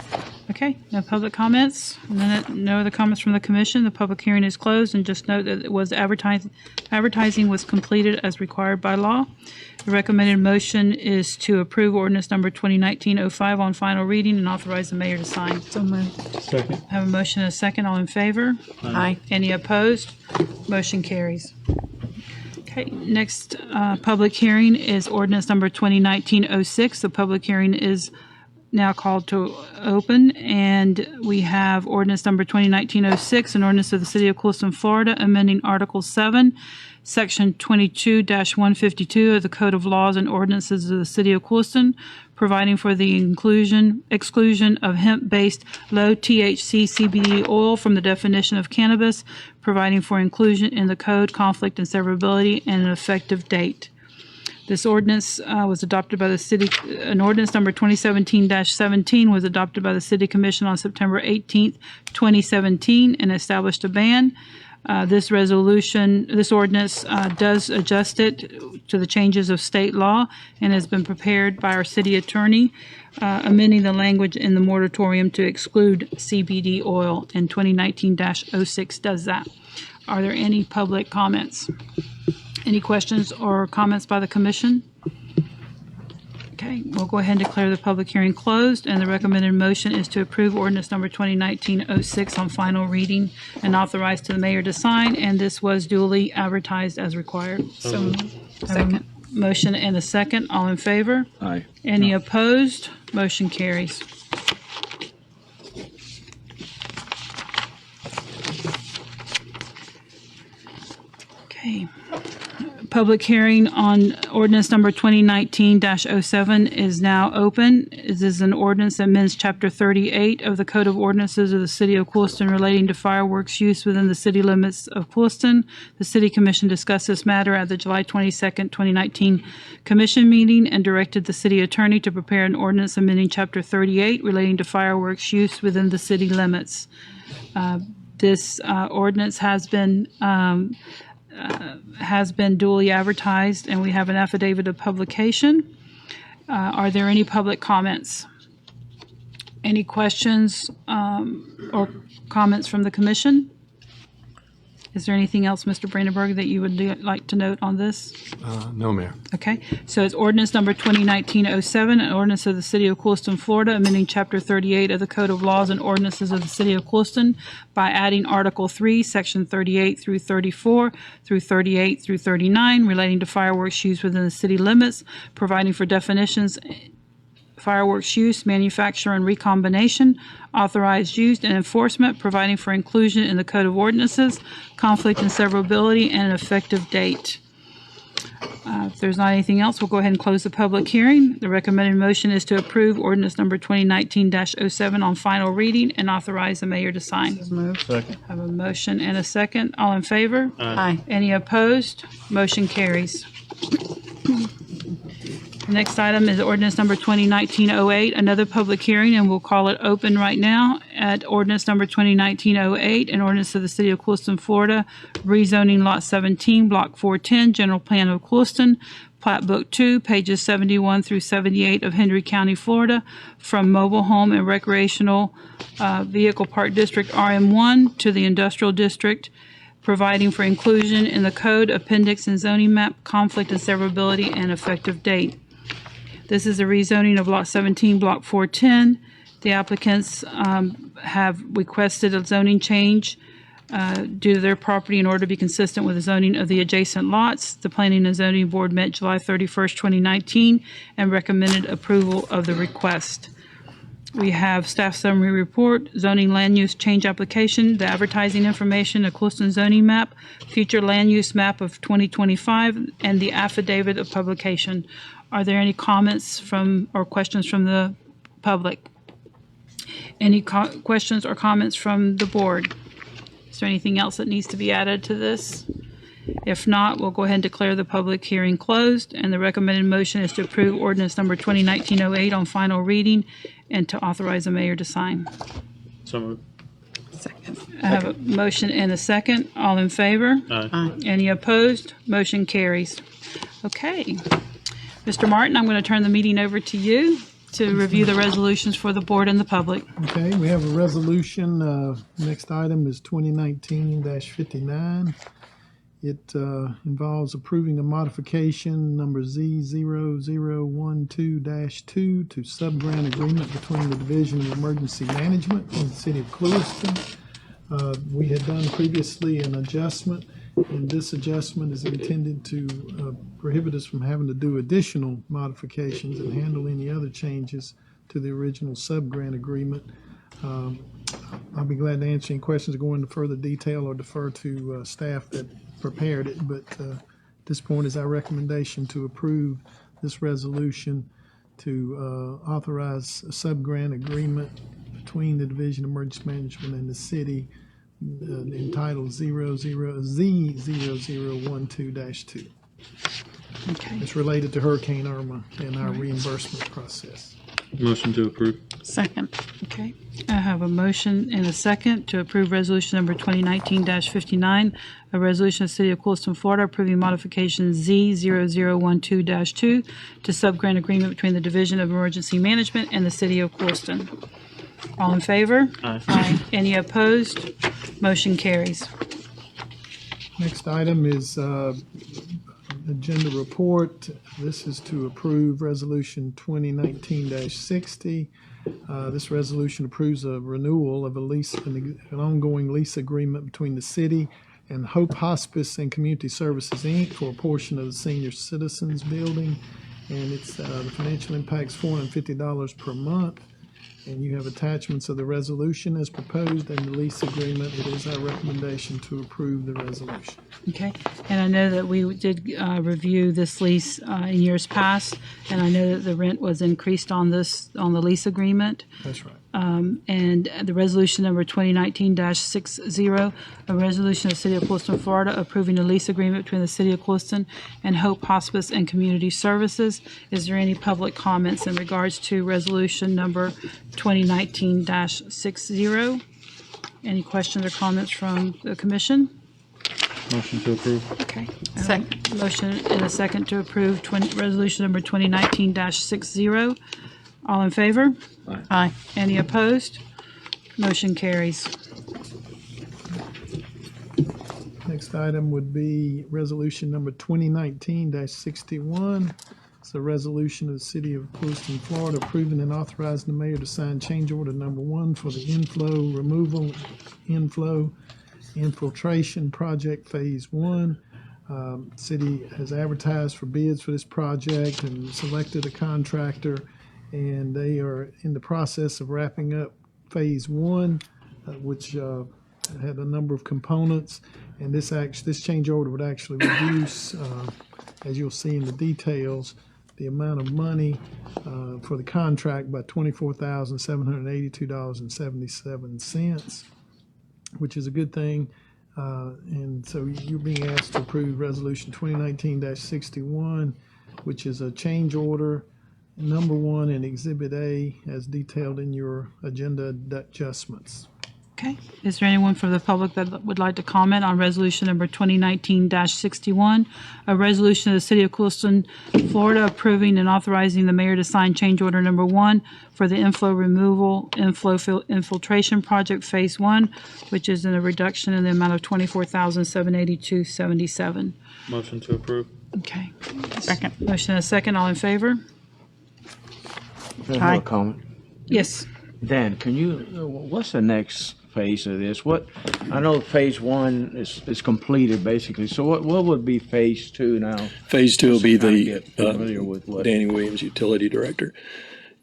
Okay, no public comments, no other comments from the commission. The public hearing is closed, and just note that it was advertising was completed as required by law. The recommended motion is to approve ordinance number 2019-05 on final reading and authorize the mayor to sign. So moved. Second. Have a motion and a second. All in favor? Aye. Any opposed? Motion carries. Okay, next public hearing is ordinance number 2019-06. The public hearing is now called to open, and we have ordinance number 2019-06, an ordinance of the City of Clewiston, Florida, amending Article 7, Section 22-152 of the Code of Laws and Ordinances of the City of Clewiston, providing for the exclusion of hemp-based low-THC CBD oil from the definition of cannabis, providing for inclusion in the code, conflict and severability, and an effective date. This ordinance was adopted by the city, an ordinance number 2017-17 was adopted by the City Commission on September 18th, 2017, and established a ban. This ordinance does adjust it to the changes of state law and has been prepared by our city attorney, amending the language in the moratorium to exclude CBD oil, and 2019-06 does that. Are there any public comments? Any questions or comments by the commission? Okay, we'll go ahead and declare the public hearing closed, and the recommended motion is to approve ordinance number 2019-06 on final reading and authorize to the mayor to sign, and this was duly advertised as required. So, second. Motion and a second. All in favor? Aye. Any opposed? Motion carries. Okay. Public hearing on ordinance number 2019-07 is now open. This is an ordinance that amends Chapter 38 of the Code of Ordinances of the City of Clewiston relating to fireworks use within the city limits of Clewiston. The City Commission discussed this matter at the July 22nd, 2019 Commission meeting and directed the city attorney to prepare an ordinance amending Chapter 38 relating to fireworks use within the city limits. This ordinance has been duly advertised, and we have an affidavit of publication. Are there any public comments? Any questions or comments from the commission? Is there anything else, Mr. Brandenburg, that you would like to note on this? No, Mayor. Okay, so it's ordinance number 2019-07, an ordinance of the City of Clewiston, Florida, amending Chapter 38 of the Code of Laws and Ordinances of the City of Clewiston by adding Article 3, Section 38 through 34 through 38 through 39 relating to fireworks used within the city limits, providing for definitions, fireworks use, manufacture, and recombination, authorized use, and enforcement, providing for inclusion in the Code of Ordinances, conflict and severability, and an effective date. If there's not anything else, we'll go ahead and close the public hearing. The recommended motion is to approve ordinance number 2019-07 on final reading and authorize the mayor to sign. Second. I have a motion and a second. All in favor? Aye. Any opposed? Motion carries. The next item is ordinance number 2019-08, another public hearing, and we'll call it open right now at ordinance number 2019-08, an ordinance of the City of Clewiston, Florida, rezoning Lot 17, Block 410, General Plan of Clewiston, Plat Book 2, pages 71 through 78 of Henry County, Florida, from Mobile Home and Recreational Vehicle Park District RM1 to the Industrial District, providing for inclusion in the code, appendix, and zoning map, conflict and severability, and effective date. This is a rezoning of Lot 17, Block 410. The applicants have requested a zoning change due to their property in order to be consistent with the zoning of the adjacent lots. The Planning and Zoning Board met July 31st, 2019, and recommended approval of the request. We have staff summary report, zoning land use change application, the advertising information, a Clewiston zoning map, future land use map of 2025, and the affidavit of publication. Are there any comments or questions from the public? Any questions or comments from the board? Is there anything else that needs to be added to this? If not, we'll go ahead and declare the public hearing closed, and the recommended motion is to approve ordinance number 2019-08 on final reading and to authorize the mayor to sign. So moved. I have a motion and a second. All in favor? Aye. Any opposed? Motion carries. Okay. Mr. Martin, I'm going to turn the meeting over to you to review the resolutions for the board and the public. Okay, we have a resolution. Next item is 2019-59. It involves approving a modification number Z0012-2 to subgrant agreement between the Division of Emergency Management and the City of Clewiston. We had done previously an adjustment, and this adjustment is intended to prohibit us from having to do additional modifications and handle any other changes to the original subgrant agreement. I'll be glad to answer any questions or go into further detail or defer to staff that prepared it, but at this point is our recommendation to approve this resolution to authorize a subgrant agreement between the Division of Emergency Management and the city entitled Z0012-2. Okay. It's related to Hurricane Irma and our reimbursement process. Motion to approve. Second. Okay. I have a motion and a second to approve resolution number 2019-59, a resolution of the City of Clewiston, Florida, approving modification Z0012-2 to subgrant agreement between the Division of Emergency Management and the City of Clewiston. All in favor? Aye. Aye. Any opposed? Motion carries. Next item is agenda report. This is to approve resolution 2019-60. This resolution approves a renewal of an ongoing lease agreement between the city and Hope Hospice and Community Services, Inc. for a portion of the Senior Citizens Building. And it's the financial impact's $450 per month. And you have attachments of the resolution as proposed and the lease agreement. It is our recommendation to approve the resolution. Okay. And I know that we did review this lease in years past, and I know that the rent was increased on the lease agreement. That's right. And the resolution number 2019-60, a resolution of the City of Clewiston, Florida, approving a lease agreement between the City of Clewiston and Hope Hospice and Community Services. Is there any public comments in regards to resolution number 2019-60? Any questions or comments from the commission? Motion to approve. Okay. Second. Motion and a second to approve resolution number 2019-60. All in favor? Aye. Aye. Any opposed? Motion carries. Next item would be resolution number 2019-61. It's a resolution of the City of Clewiston, Florida, approving and authorizing the mayor to sign change order number 1 for the infiltration project phase 1. City has advertised for bids for this project and selected a contractor, and they are in the process of wrapping up phase 1, which had a number of components. And this change order would actually reduce, as you'll see in the details, the amount of money for the contract by $24,782.77, which is a good thing. And so you're being asked to approve resolution 2019-61. which is a change order number 1 in Exhibit A as detailed in your agenda adjustments. Okay. Is there anyone from the public that would like to comment on resolution number 2019-61, a resolution of the City of Clewiston, Florida, approving and authorizing the mayor to sign change order number 1 for the infiltration project phase 1, which is in a reduction in the amount of $24,782.77. Motion to approve. Okay. Second. Motion and a second. All in favor? I have a comment. Yes. Dan, can you, what's the next phase of this? I know phase 1 is completed basically, so what would be phase 2 now? Phase 2 will be Get familiar with what? Danny Williams, Utility Director.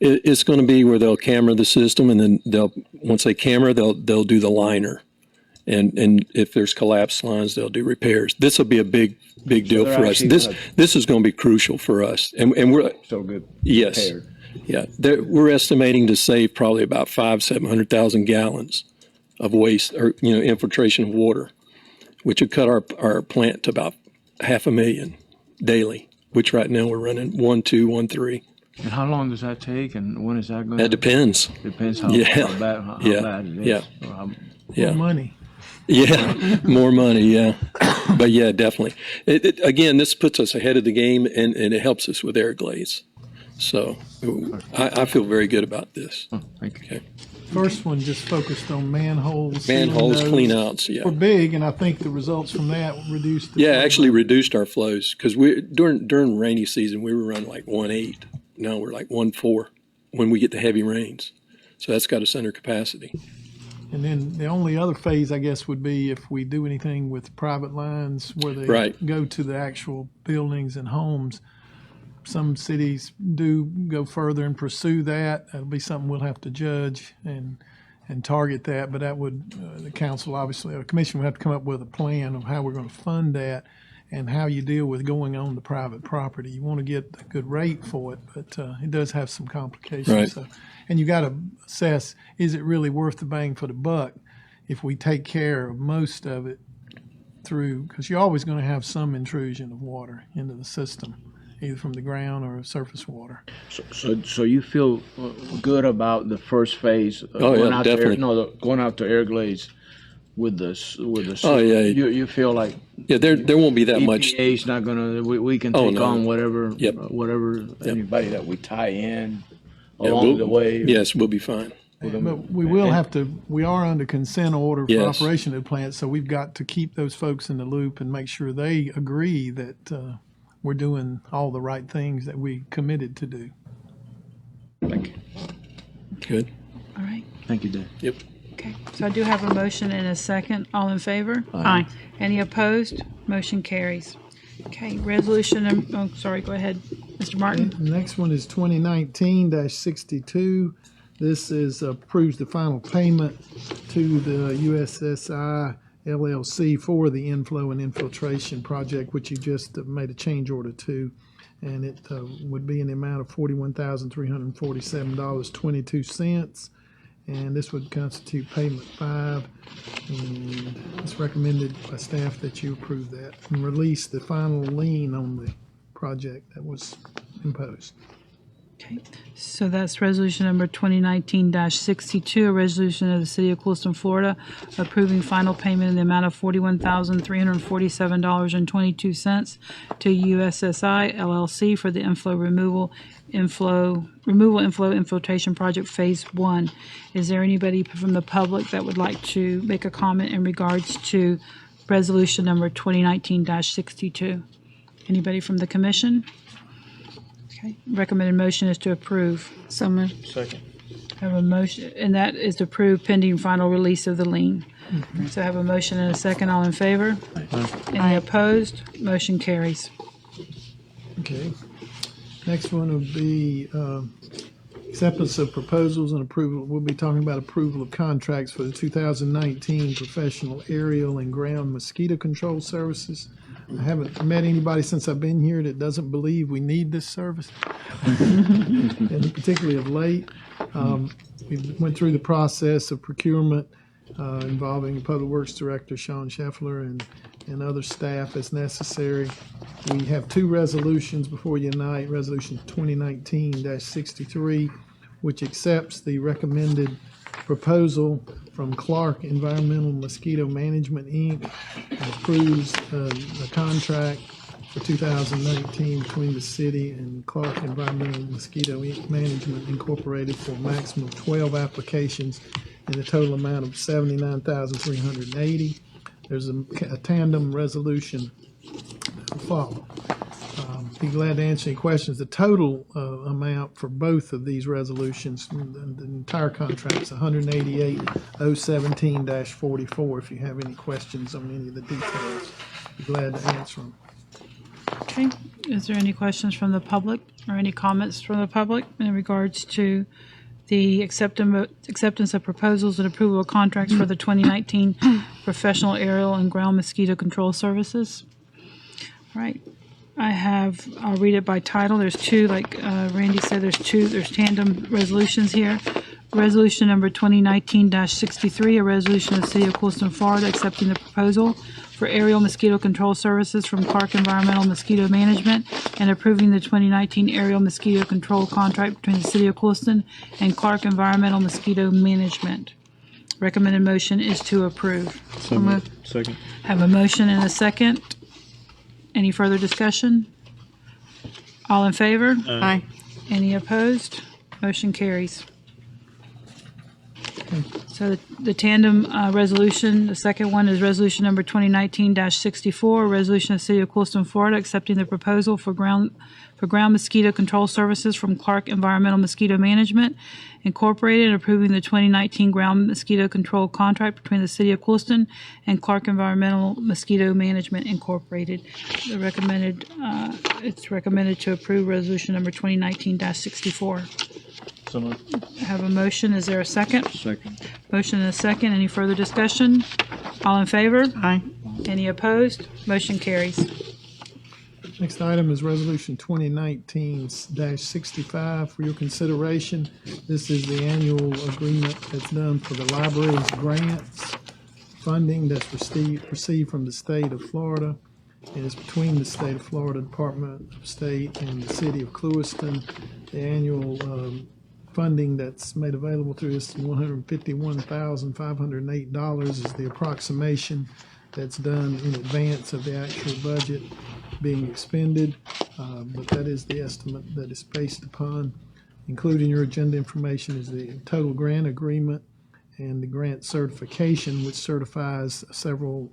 It's going to be where they'll camera the system, and then once they camera, they'll do the liner. And if there's collapsed lines, they'll do repairs. This will be a big deal for us. This is going to be crucial for us. And we're So good. Yes. Prepared. Yeah, we're estimating to save probably about 700,000 gallons of waste or infiltration of water, which would cut our plant to about 500,000 daily, which right now we're running 1.2, 1.3. And how long does that take, and when is that going to? That depends. Depends how bad it is. Yeah. More money. Yeah, more money. Yeah, but yeah, definitely. Again, this puts us ahead of the game, and it helps us with air glaze. So I feel very good about this. Oh, thank you. Okay. First one just focused on manholes. Manholes, sealing clean those. outs. Yeah. We're big, and I think the results from that reduced. Actually reduced our flows because during rainy season we were running like 1.8. Now we're like 1.4 when we get the heavy rains. So that's got us under capacity. And then the only other phase, I guess, would be if we do anything with private lines where they go to the actual buildings and homes. Some cities do go further and pursue that. That'll be something we'll have to judge and target that. But that would, the council, obviously, or the commission would have to come up with a plan of how we're going to fund that and how you deal with going on the private property. You want to get a good rate for it, but it does have some complications. Right. So, and you got to assess, is it really worth the bang for the buck if we take care of most of it through, because you're always going to have some intrusion of water into the system, either from the ground or surface water. So you feel good about the first phase? Going out definitely. Going out to air glaze with the Oh yeah. You feel like there won't be that much. EPA's not gonna. We can take on whatever Yep. anybody that we tie in along the way. Yes, we'll be fine. But we will have to, we are under consent order for operation of the plant, so we've got to keep those folks in the loop and make sure they agree that we're doing all the right things that we committed to do. Thank you. Good. All right. Thank you, Dan. Yep. Okay. So I do have a motion and a second. All in favor? Aye. Any opposed? Motion carries. Okay. Resolution. Go ahead, Mr. Martin. The next one is 2019-62. This approves the final payment to the USSI LLC for the inflow and infiltration project, which you just made a change order to. And it would be in the amount of $41,347.22. And this would constitute payment 5. And it's recommended by staff that you approve that and release the final lien on the project that was imposed. Okay, so that's resolution number 2019-62, a resolution of the City of Clewiston, Florida, approving final payment in the amount of $41,347.22 to USSI LLC for the infiltration project phase 1. Is there anybody from the public that would like to make a comment in regards to resolution number 2019-62? Anybody from the commission? Okay, recommended motion is to approve. So moved. Second. Have a motion, and that is to approve pending final release of the lien. So I have a motion and a second. All in favor? Any opposed? Motion carries. Okay. Next one would be acceptance of proposals and approval. We'll be talking about approval of contracts for the 2019 professional aerial and ground mosquito control services. I haven't met anybody since I've been here that doesn't believe we need this service, and particularly of late. We went through the process of procurement, involving Public Works Director Sean Scheffler and other staff as necessary. We have two resolutions before you tonight. Resolution 2019-63, which accepts the recommended proposal from Clark Environmental Mosquito Management, Inc., and approves a contract for 2019 between the city and Clark Environmental Mosquito Management Incorporated for a maximum of 12 applications in a total amount of $79,380. There's a tandem resolution that will follow. Be glad to answer any questions. The total amount for both of these resolutions, the entire contract, is $188,017-44. If you have any questions on any of the details, be glad to answer them. Okay, is there any questions from the public or any comments from the public in regards to the acceptance of proposals and approval of contracts for the 2019 professional aerial and ground mosquito control services? All right. I'll read it by title. There's two, like Randy said, there's tandem resolutions here. Resolution number 2019-63, a resolution of the City of Clewiston, Florida, accepting the proposal for aerial mosquito control services from Clark Environmental Mosquito Management and approving the 2019 aerial mosquito control contract between the City of Clewiston and Clark Environmental Mosquito Management. Recommended motion is to approve. So moved. Second. Have a motion and a second. Any further discussion? All in favor? Aye. Any opposed? Motion carries. So the tandem resolution, the second one is resolution number 2019-64, a resolution of the City of Clewiston, Florida, accepting the proposal for ground mosquito control services from Clark Environmental Mosquito Management Incorporated, and approving the 2019 ground mosquito control contract between the City of Clewiston and Clark Environmental Mosquito Management Incorporated. It's recommended to approve resolution number 2019-64. So moved. Have a motion. Is there a second? Second. Motion and a second. Any further discussion? All in favor? Aye. Any opposed? Motion carries. Next item is Resolution 2019-65 for your consideration. This is the annual agreement that's done for the library's grants funding that's received from the state of Florida. And it's between the state of Florida Department of State and the City of Clewiston. The annual funding that's made available through this $151,508 is the approximation that's done in advance of the actual budget being expended, but that is the estimate that is based upon. Included in your agenda information is the total grant agreement and the grant certification, which certifies several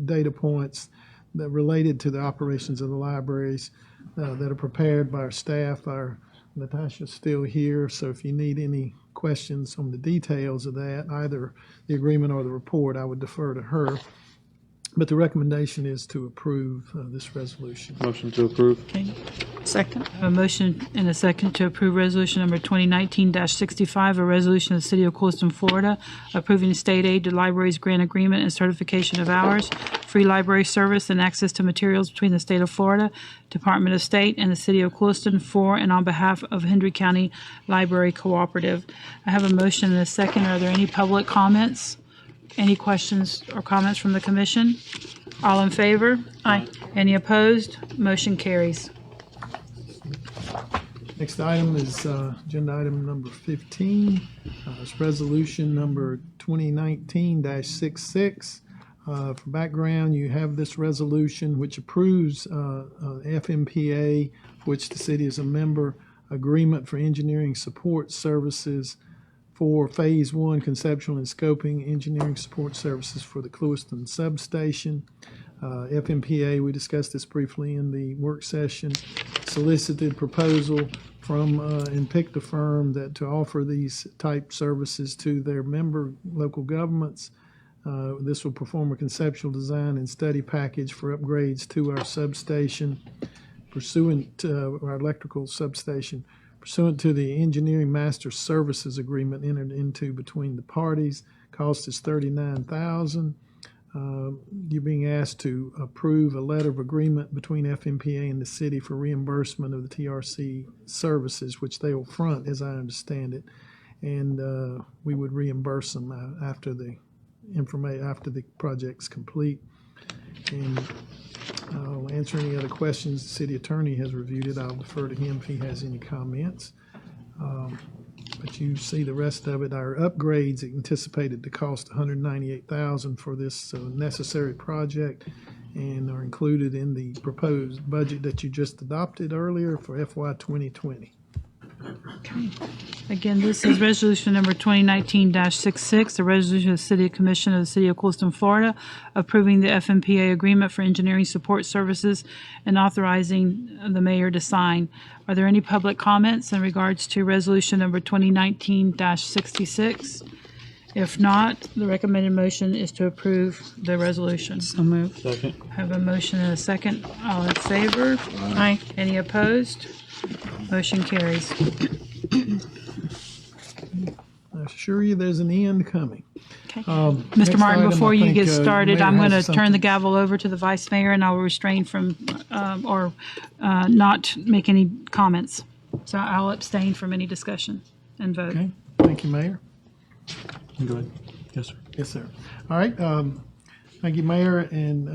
data points that related to the operations of the libraries that are prepared by our staff. Our Natasha's still here, so if you need any questions on the details of that, either the agreement or the report, I would defer to her. But the recommendation is to approve this resolution. Motion to approve. Okay. Second. A motion and a second to approve resolution number 2019-65, a resolution of the City of Clewiston, Florida, approving state aid to libraries grant agreement and certification of hours, free library service, and access to materials between the State of Florida, Department of State, and the City of Clewiston for and on behalf of Hendry County Library Cooperative. I have a motion and a second. Are there any public comments? Any questions or comments from the commission? All in favor? Aye. Any opposed? Motion carries. Next item is agenda item number 15. It's resolution number 2019-66. For background, you have this resolution which approves FMPA, which the city is a member, agreement for engineering support services for Phase 1 conceptual and scoping engineering support services for the Clewiston substation. FMPA, we discussed this briefly in the work session, solicited proposal from and picked a firm that to offer these type services to their member local governments. This will perform a conceptual design and study package for upgrades to our substation pursuant to our electrical substation pursuant to the engineering master services agreement entered into between the parties. Cost is $39,000. You're being asked to approve a letter of agreement between FMPA and the city for reimbursement of the TRC services, which they will front, as I understand it, and we would reimburse them after the information after the project's complete. And I'll answer any other questions. The city attorney has reviewed it. I'll defer to him if he has any comments. But you see the rest of it. Our upgrades anticipated to cost $198,000 for this necessary project, and are included in the proposed budget that you just adopted earlier for FY 2020. Again, this is resolution number 2019-66, a resolution of the City Commission of the City of Clewiston, Florida, approving the FMPA agreement for engineering support services and authorizing the mayor to sign. Are there any public comments in regards to resolution number 2019-66? If not, the recommended motion is to approve the resolution. So moved. Second. Have a motion and a second. All in favor? Aye. Any opposed? Motion carries. I assure you there's an end coming. Okay. Next Mr. Martin, item, before I you think, get started, Mayor I'm going to has turn the something. gavel over to the vice mayor, and I will restrain from not make any comments. So I'll abstain from any discussion and vote. Okay, thank you, Mayor. Go ahead. Yes, sir. Yes, sir. All right, thank you, Mayor, and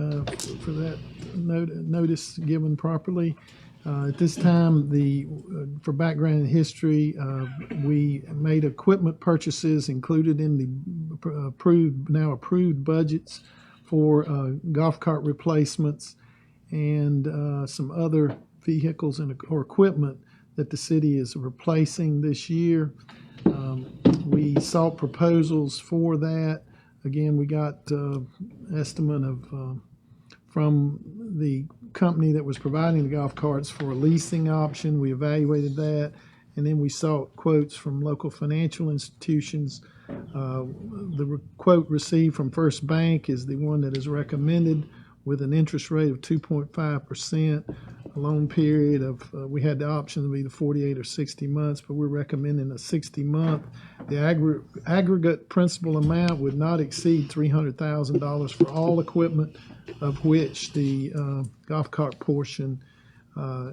for that notice given properly. At this time, for background and history, we made equipment purchases included in the now approved budgets for golf cart replacements and some other vehicles or equipment that the city is replacing this year. We sought proposals for that. Again, we got estimate of from the company that was providing the golf carts for a leasing option. We evaluated that, and then we sought quotes from local financial institutions. The quote received from First Bank is the one that is recommended, with an interest rate of 2.5%, a loan period of, we had the option of either 48 or 60 months, but we're recommending a 60-month. The aggregate principal amount would not exceed $300,000 for all equipment, of which the golf cart portion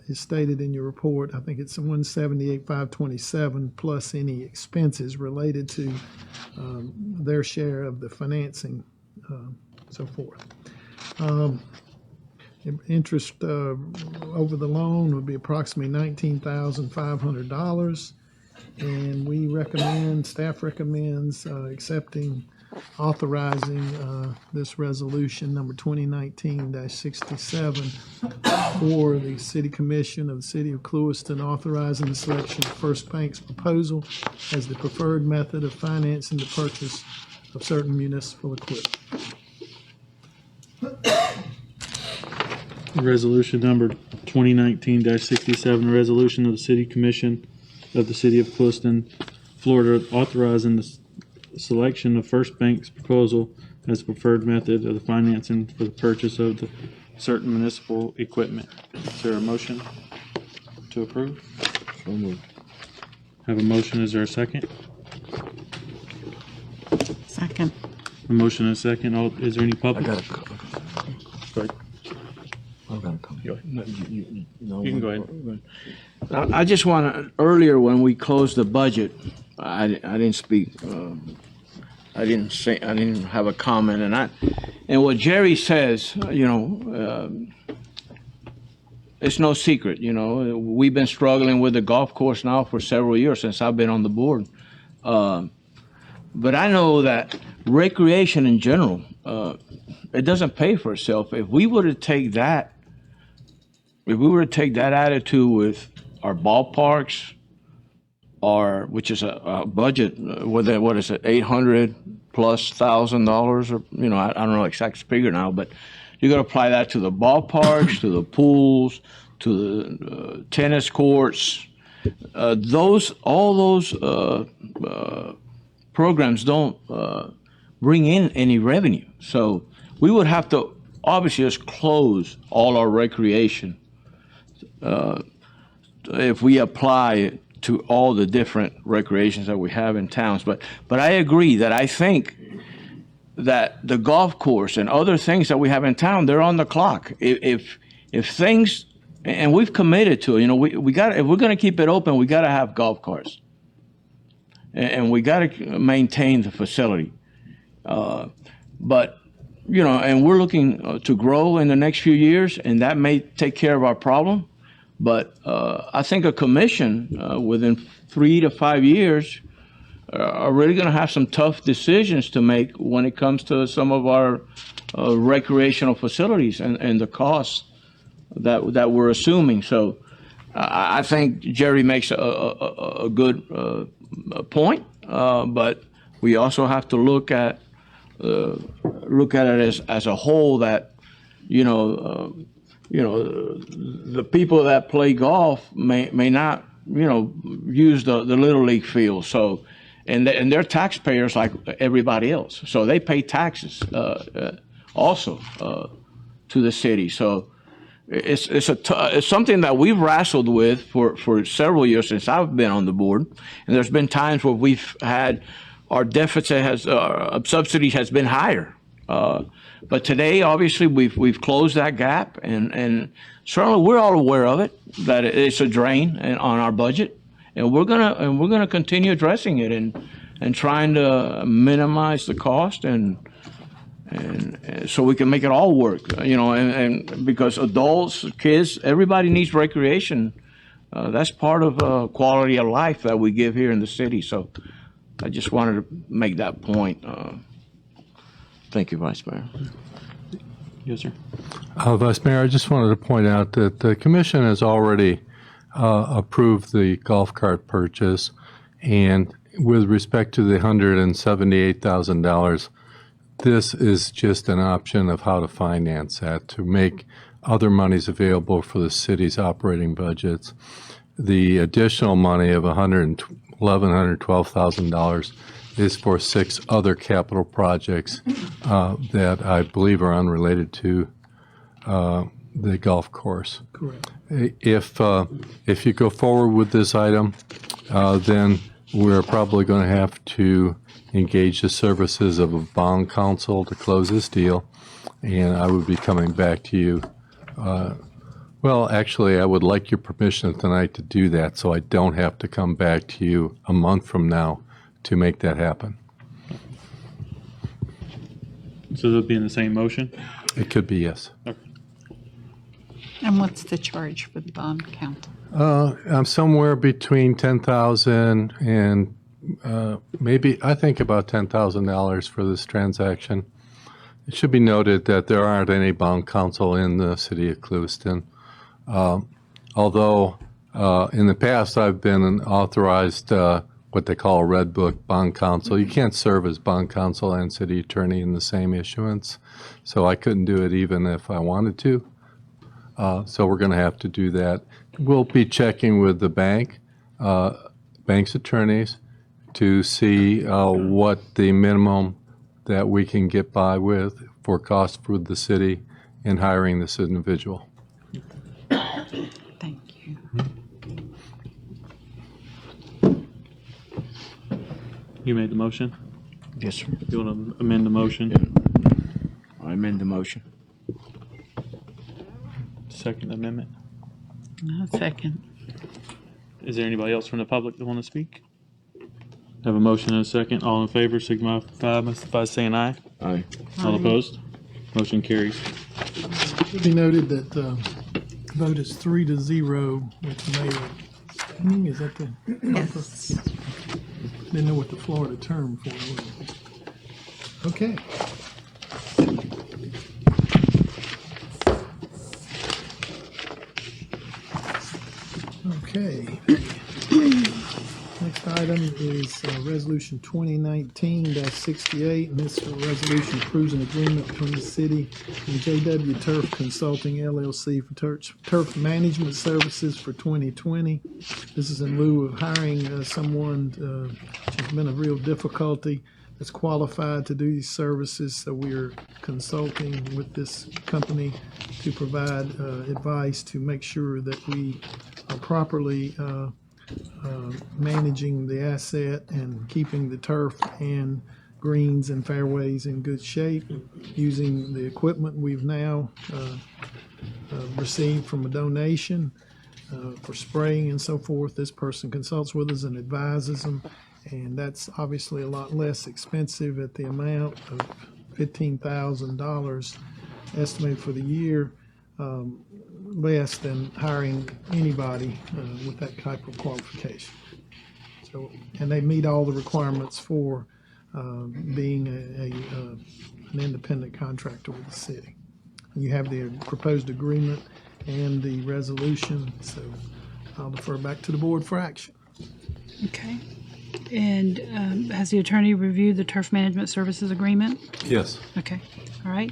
is stated in your report. I think it's $178,527 plus any expenses related to their share of the financing, so forth. Interest over the loan would be approximately $19,500, and we recommend, staff recommends authorizing this resolution number 2019-67 for the City Commission of the City of Clewiston, authorizing the selection of First Bank's proposal as the preferred method of financing the purchase of certain municipal equipment. Resolution number 2019-67, a resolution of the City Commission of the City of Clewiston, Florida, authorizing the selection of First Bank's proposal as the preferred method of the financing for the purchase of the certain municipal equipment. Is there a motion to approve? So moved. Have a motion. Is there a second? Second. A motion and a second. Is there any public? Sorry. You can go ahead. I just want to, earlier when we closed the budget, I didn't speak. I didn't have a comment, and what Jerry says, it's no secret. We've been struggling with the golf course now for several years since I've been on the board. But I know that recreation in general, it doesn't pay for itself. If we were to take that attitude with our ballparks, which is a budget, what is it, $800,000+, or I don't know the exact figure now, but you got to apply that to the ballparks, to the pools, to the tennis courts. All those programs don't bring in any revenue, so we would have to obviously just close all our recreation if we apply it to all the different recreations that we have in towns. But I agree that I think that the golf course and other things that we have in town, they're on the clock. If things, and we've committed to it, we got, if we're going to keep it open, we got to have golf carts, and we got to maintain the facility. But, you know, and we're looking to grow in the next few years, and that may take care of our problem. But I think a commission within 3 to 5 years are really going to have some tough decisions to make when it comes to some of our recreational facilities and the costs that we're assuming. So I think Jerry makes a good point, but we also have to look at it as a whole. That the people that play golf may not use the little league field. So and they're taxpayers like everybody else. So they pay taxes also to the city. So it's something that we've wrestled with for several years since I've been on the board, and there's been times where we've had our deficit subsidy has been higher, but today obviously we've closed that gap, and certainly we're all aware of it, that it's a drain on our budget, and we're gonna continue addressing it and trying to minimize the cost and so we can make it all work, and because adults, kids, everybody needs recreation. That's part of quality of life that we give here in the city. So I just wanted to make that point. Thank you, Vice Mayor. Yes, sir. Vice Mayor, I just wanted to point out that the commission has already approved the golf cart purchase, and with respect to the $178,000, this is just an option of how to finance that, to make other monies available for the city's operating budgets. The additional money of $112,000 is for 6 other capital projects that I believe are unrelated to the golf course. Correct. If you go forward with this item, then we're probably going to have to engage the services of a bond counsel to close this deal, and I would be coming back to you. Well, actually, I would like your permission tonight to do that, so I don't have to come back to you a month from now to make that happen. So they'll be in the same motion? It could be, yes. Okay. And what's the charge for the bond count? I'm somewhere between $10,000 and maybe, I think about $10,000 for this transaction. It should be noted that there aren't any bond counsel in the city of Clewiston. Although in the past I've been an authorized what they call a red book bond counsel. You can't serve as bond counsel and city attorney in the same issuance, so I couldn't do it even if I wanted to. So we're going to have to do that. We'll be checking with the bank's attorneys to see what the minimum that we can get by with for costs for the city in hiring this individual. Thank you. You made the motion? Yes, sir. You want to amend the motion? I amend the motion. Second amendment. Second. Is there anybody else from the public that want to speak? Have a motion and a second. All in favor, signify by saying aye. Aye. All opposed? Motion carries. It should be noted that the vote is 3-0 with the mayor. Is that the? Yes. Didn't know what the Florida term for it was. Okay. Okay. Next item is Resolution 2019-68, and this resolution approves an agreement between the city and JW Turf Consulting LLC for turf management services for 2020. This is in lieu of hiring someone which has been a real difficulty that's qualified to do these services. So we are consulting with this company to provide advice to make sure that we are properly managing the asset and keeping the turf and greens and fairways in good shape using the equipment we've now received from a donation for spraying and so forth. This person consults with us and advises them, And that's obviously a lot less expensive at the amount of $15,000 estimated for the year, less than hiring anybody with that type of qualification. So, and they meet all the requirements for being an independent contractor with the city. You have the proposed agreement and the resolution, so I'll defer back to the board for action. Okay. And has the attorney reviewed the turf management services agreement? Yes. Okay, all right.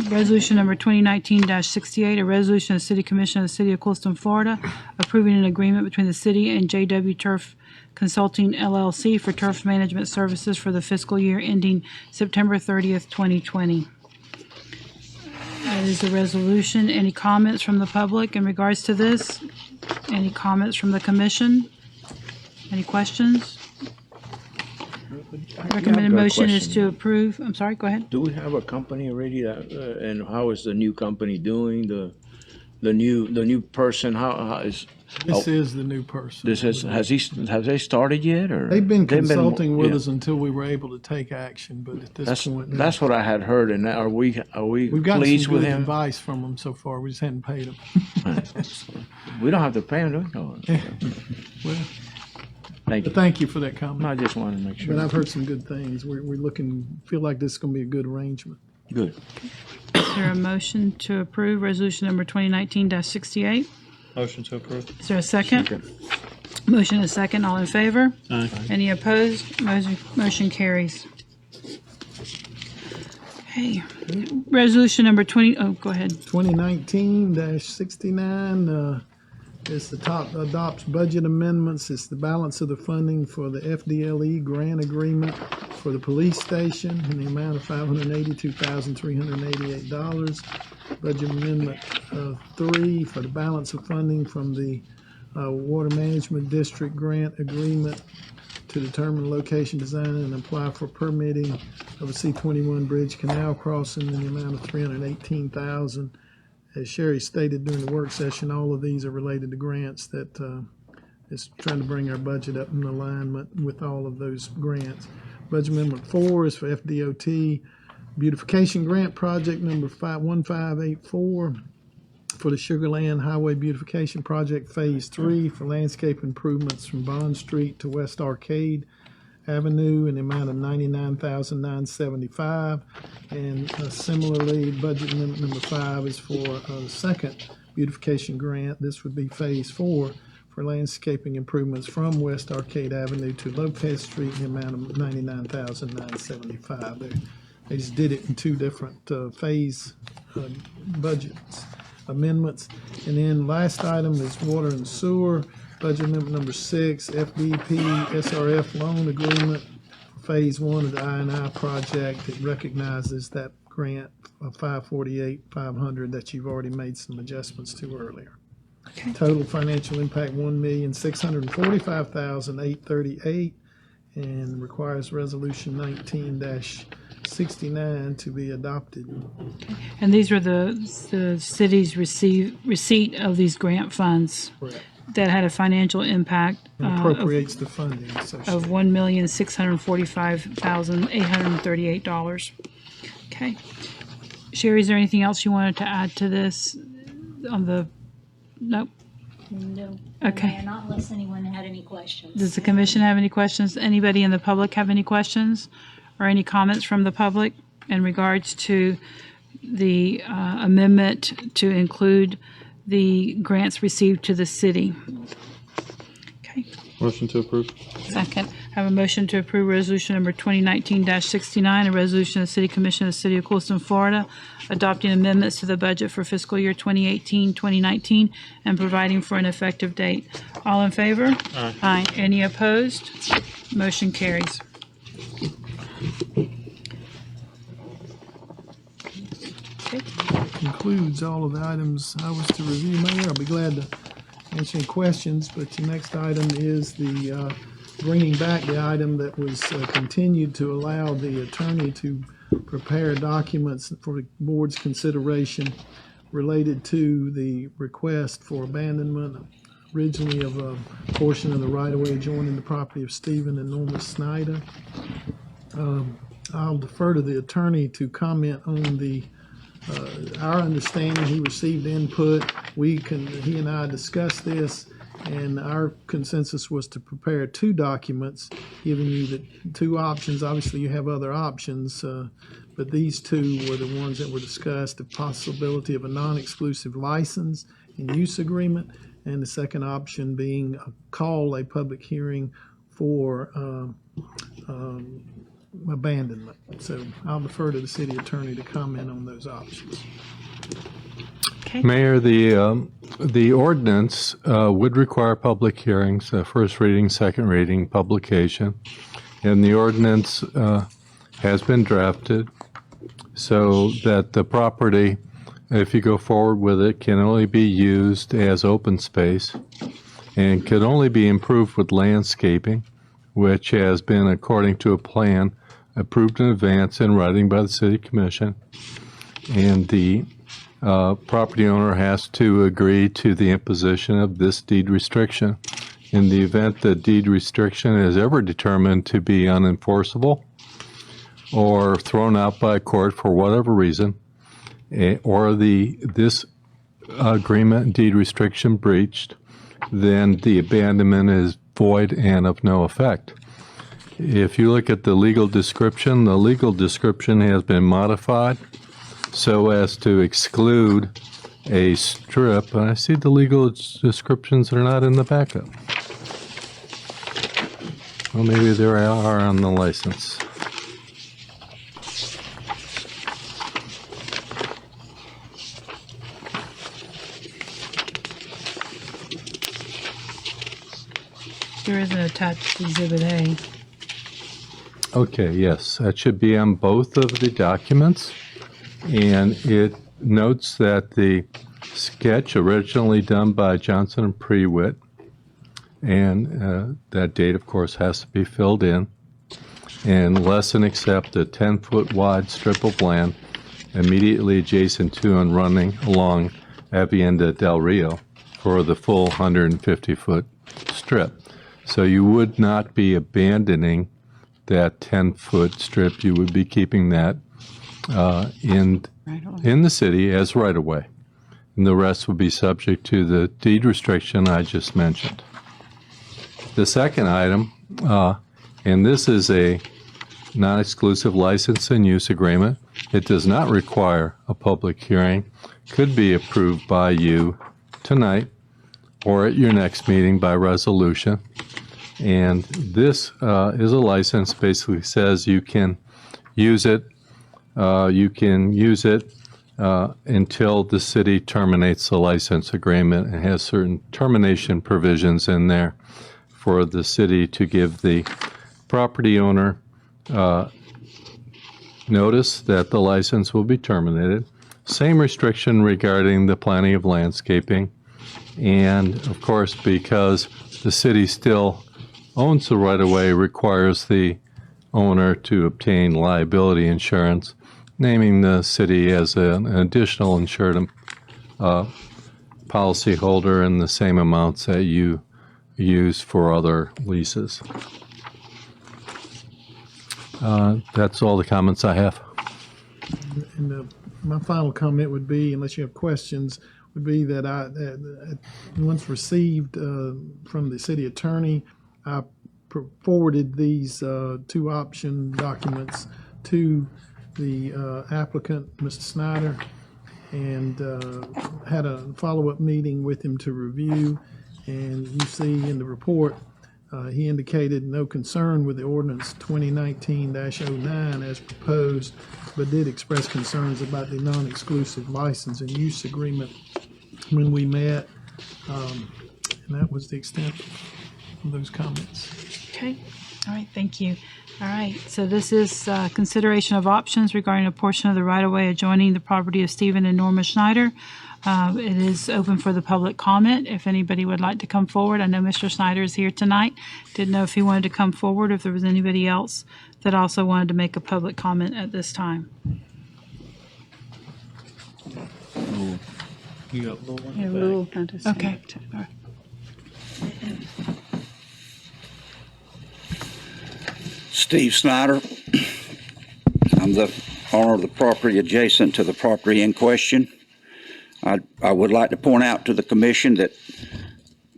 Resolution number 2019-68, a resolution of the City Commission of the City of Clewiston, Florida, approving an agreement between the city and JW Turf Consulting LLC for turf management services for the fiscal year ending September 30th, 2020. That is the resolution. Any comments from the public in regards to this? Any comments from the commission? Any questions? Recommended motion is to approve. I'm sorry, go ahead. Do we have a company already that, and how is the new company doing? The new person, how is? This is the new person. Have they started yet, or? They've been consulting with us until we were able to take action, but at this point. That's what I had heard, and are we We've gotten pleased some with good him? advice from them so far. We just hadn't paid them. We don't have to pay him, do we? No. Well, Thank you. but thank you for that comment. I just wanted to make sure. But I've heard some good things. We're feel like this is going to be a good arrangement. Good. Is there a motion to approve resolution number 2019-68? Motion to approve. Is there a second? Motion is second. All in favor? Aye. Any opposed? Motion carries. Okay. Resolution number 20, oh, go ahead. 2019-69, it's the top adopts budget amendments. It's the balance of the funding for the FDLE grant agreement for the police station in the amount of $582,388. Budget amendment 3 for the balance of funding from the Water Management District grant agreement to determine location, design, and apply for permitting of a C-21 bridge canal crossing in the amount of $318,000. As Sherry stated during the work session, all of these are related to grants that is trying to bring our budget up in alignment with all of those grants. Budget Amendment 4 is for FDOT Beautification Grant Project number 1584 for the Sugarland Highway Beautification Project Phase 3 for landscape improvements from Bond Street to West Arcade Avenue in the amount of $99,975. And similarly, budget amendment number 5 is for the second beautification grant. This would be Phase 4 for landscaping improvements from West Arcade Avenue to Lopez Street in the amount of $99,975. They just did it in two different phase budgets amendments. And then last item is water and sewer. Budget amendment number 6, FDP SRF loan agreement for phase 1 of the I&I project. It recognizes that grant of $548,500 that you've already made some adjustments to earlier. Okay. Total financial impact $1,645,838 and requires resolution 19-69 to be adopted. Okay. And these are the city's receipt of these grant funds. Correct. That had a financial impact appropriates the funding of $1,645,838. Okay. Sherry, is there anything else you wanted to add to this? On the nope. No. Okay. Not unless anyone had any questions. Does the commission have any questions? Anybody in the public have any questions or any comments from the public in regards to the amendment to include the grants received to the city? Okay. Motion to approve. Second. I have a motion to approve resolution number 2019-69, a resolution of the City Commission of the City of Clewiston, Florida, adopting amendments to the budget for fiscal year 2018-2019 and providing for an effective date. All in favor? Aye. Aye. Any opposed? Motion carries. Okay. Concludes all of the items I was to review, Mayor. I'll be glad to answer any questions, but the next item is the bringing back the item that was continued to allow the attorney to prepare documents for the board's consideration related to the request for abandonment originally of a portion of the right-of-way adjoining the property of Stephen and Norma Snyder. I'll defer to the attorney to comment on our understanding. He received input. He and I discussed this, and our consensus was to prepare two documents giving you the two options. Obviously, you have other options, but these two were the ones that were discussed: the possibility of a non-exclusive license and use agreement, and the second option being a public hearing for abandonment. So I'll defer to the city attorney to comment on those options. Okay. Mayor, the ordinance would require public hearings, first reading, second reading, publication, and the ordinance has been drafted so that the property, if you go forward with it, can only be used as open space and can only be improved with landscaping, which has been, according to a plan, approved in advance in writing by the City Commission. And the property owner has to agree to the imposition of this deed restriction. In the event the deed restriction is ever determined to be unenforceable or thrown out by a court for whatever reason, or this agreement deed restriction breached, then the abandonment is void and of no effect. If you look at the legal description has been modified so as to exclude a strip. And I see the legal descriptions are not in the backup. Well, maybe there are on the license. There is an attached Exhibit A. Okay, yes, that should be on both of the documents. And it notes that the sketch originally done by Johnson and Prewitt, and that date, of course, has to be filled in, and less than accept a 10-foot wide strip of land immediately adjacent to and running along Avienda del Rio for the full 150-foot strip. So you would not be abandoning that 10-foot strip. You would be keeping that in the city as right-of-way. And the rest would be subject to the deed restriction I just mentioned. The second item, and this is a non-exclusive license and use agreement. It does not require a public hearing. Could be approved by you tonight or at your next meeting by resolution. And this is a license, basically says you can use it. Until the city terminates the license agreement, and has certain termination provisions in there for the city to give the property owner notice that the license will be terminated. Same restriction regarding the planting of landscaping. And of course, because the city still owns the right-of-way, requires the owner to obtain liability insurance, naming the city as an additional insured policyholder in the same amounts that you use for other leases. That's all the comments I have. And my final comment would be, unless you have questions, would be that I once received from the city attorney, I forwarded these two option documents to the applicant, Mr. Snyder, and had a follow-up meeting with him to review. And you see in the report, he indicated no concern with the ordinance 2019-09 as proposed, but did express concerns about the non-exclusive license and use agreement when we met. And that was the extent of those comments. Okay. All right. Thank you. All right. So this is consideration of options regarding a portion of the right-of-way adjoining the property of Stephen and Norma Schneider. It is open for the public comment. If anybody would like to come forward, I know Mr. Snyder is here tonight. Didn't know if he wanted to come forward, if there was anybody else that also wanted to make a public comment at this time. You got a little one? Okay. All right. Steve Snyder. I'm the owner of the property adjacent to the property in question. I would like to point out to the commission that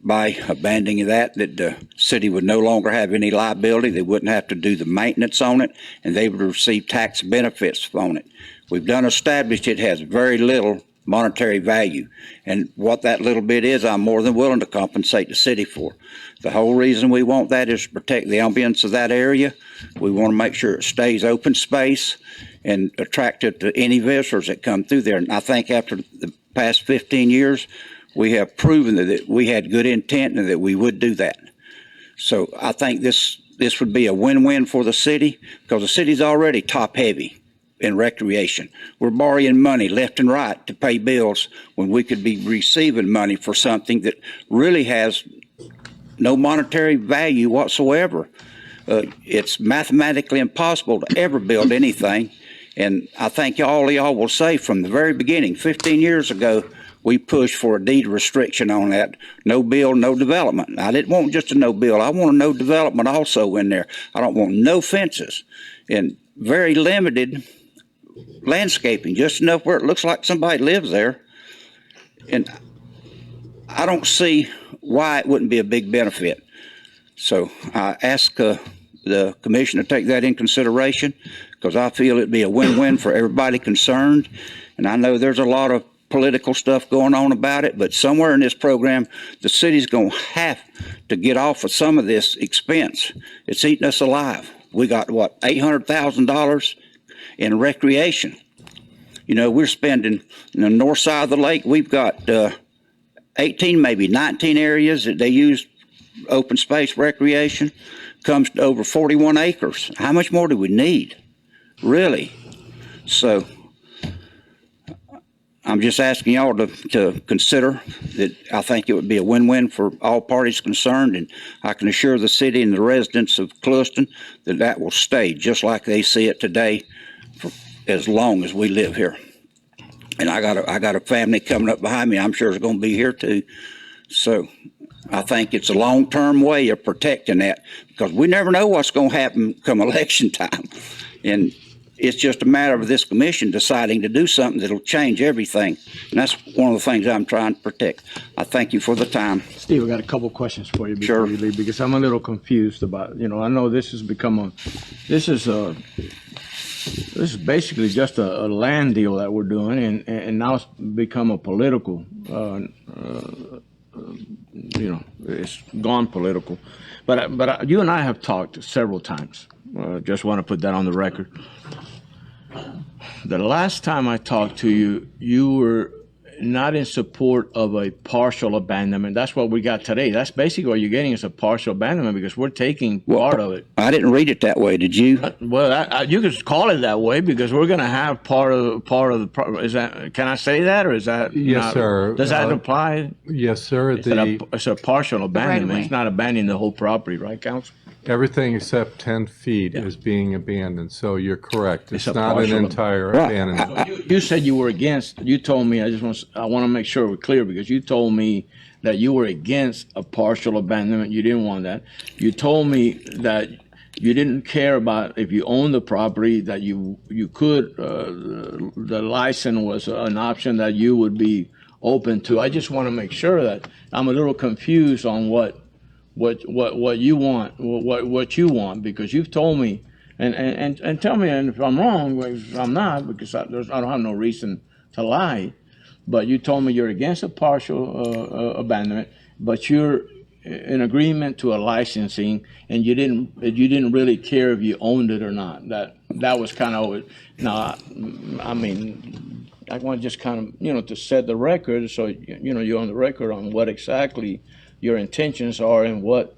by abandoning that the city would no longer have any liability. They wouldn't have to do the maintenance on it, and they would receive tax benefits on it. We've done establish it has very little monetary value, and what that little bit is, I'm more than willing to compensate the city for. The whole reason we want that is to protect the ambience of that area. We want to make sure it stays open space and attractive to any visitors that come through there. And I think after the past 15 years, we have proven that we had good intent and that we would do that. So I think this would be a win-win for the city, because the city's already top-heavy in recreation. We're borrowing money left and right to pay bills when we could be receiving money for something that really has no monetary value whatsoever. It's mathematically impossible to ever build anything. And I think all of y'all will say from the very beginning, 15 years ago, we pushed for a deed restriction on that. No build, no development. I didn't want just a no build. I want a no development also in there. I don't want no fences and very limited landscaping, just enough where it looks like somebody lives there. And I don't see why it wouldn't be a big benefit. So I ask the commission to take that in consideration, because I feel it'd be a win-win for everybody concerned. And I know there's a lot of political stuff going on about it, but somewhere in this program, the city's going to have to get off of some of this expense. It's eating us alive. We got, what, $800,000 in recreation. You know, we're spending in the north side of the lake, we've got 18, maybe 19 areas that they use open space recreation. Comes to over 41 acres. How much more do we need, really? So I'm just asking y'all to consider that. I think it would be a win-win for all parties concerned, and I can assure the city and the residents of Clewiston that that will stay just like they see it today for as long as we live here. And I got a family coming up behind me. I'm sure is going to be here too. So I think it's a long-term way of protecting that, because we never know what's going to happen come election time. And it's just a matter of this commission deciding to do something that'll change everything. And that's one of the things I'm trying to protect. I thank you for the time. Steve, I got a couple questions for you before you leave, because I'm a little confused about, I know this has become this is basically just a land deal that we're doing, and now it's become a political, it's gone political. But you and I have talked several times. Just want to put that on the record. The last time I talked to you, you were not in support of a partial abandonment. That's what we got today. That's basically what you're getting, is a partial abandonment, because we're taking part of it. I didn't read it that way. Did you? Well, you could call it that way, because we're going to have part of the. Is that? Can I say that, or is that? Yes, sir. Does that apply? Yes, sir. It's a partial abandonment. It's not abandoning the whole property, right, Council? Everything except 10 feet is being abandoned, so you're correct. It's not an entire abandonment. You said you were against. You told me. I want to make sure we're clear, because you told me that you were against a partial abandonment. You didn't want that. You told me that you didn't care about if you own the property, that you could. The license was an option that you would be open to. I just want to make sure that I'm a little confused on what you want, what you want, because you've told me, and tell me if I'm wrong, if I'm not, because I don't have no reason to lie, but you told me you're against a partial abandonment, but you're in agreement to a licensing, and you didn't really care if you owned it or not. That was kind of. Now, I mean, I want to just kind of to set the record, so you're on the record on what exactly your intentions are and what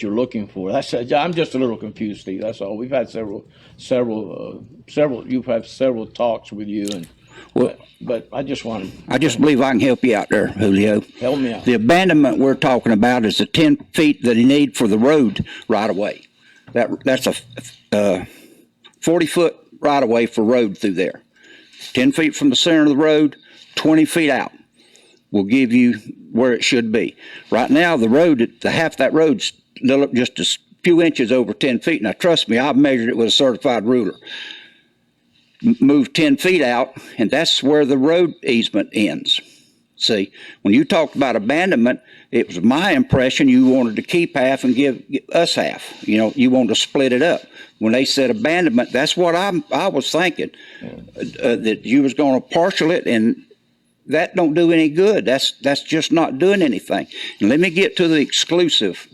you're looking for. I'm just a little confused, Steve. That's all. We've had several. You've had several talks with you, but I just want to. I just believe I can help you out there, Julio. Help me out. The abandonment we're talking about is the 10 feet that you need for the road right away. That's a 40-foot right away for road through there. 10 feet from the center of the road, 20 feet out will give you where it should be. Right now, the road, the half that road's just a few inches over 10 feet. Now, trust me, I've measured it with a certified ruler. Move 10 feet out, and that's where the road easement ends. See, when you talked about abandonment, it was my impression you wanted to keep half and give us half. You know, you wanted to split it up. When they said abandonment, that's what I was thinking, that you was going to partial it, and that don't do any good. That's just not doing anything. And let me get to the exclusive.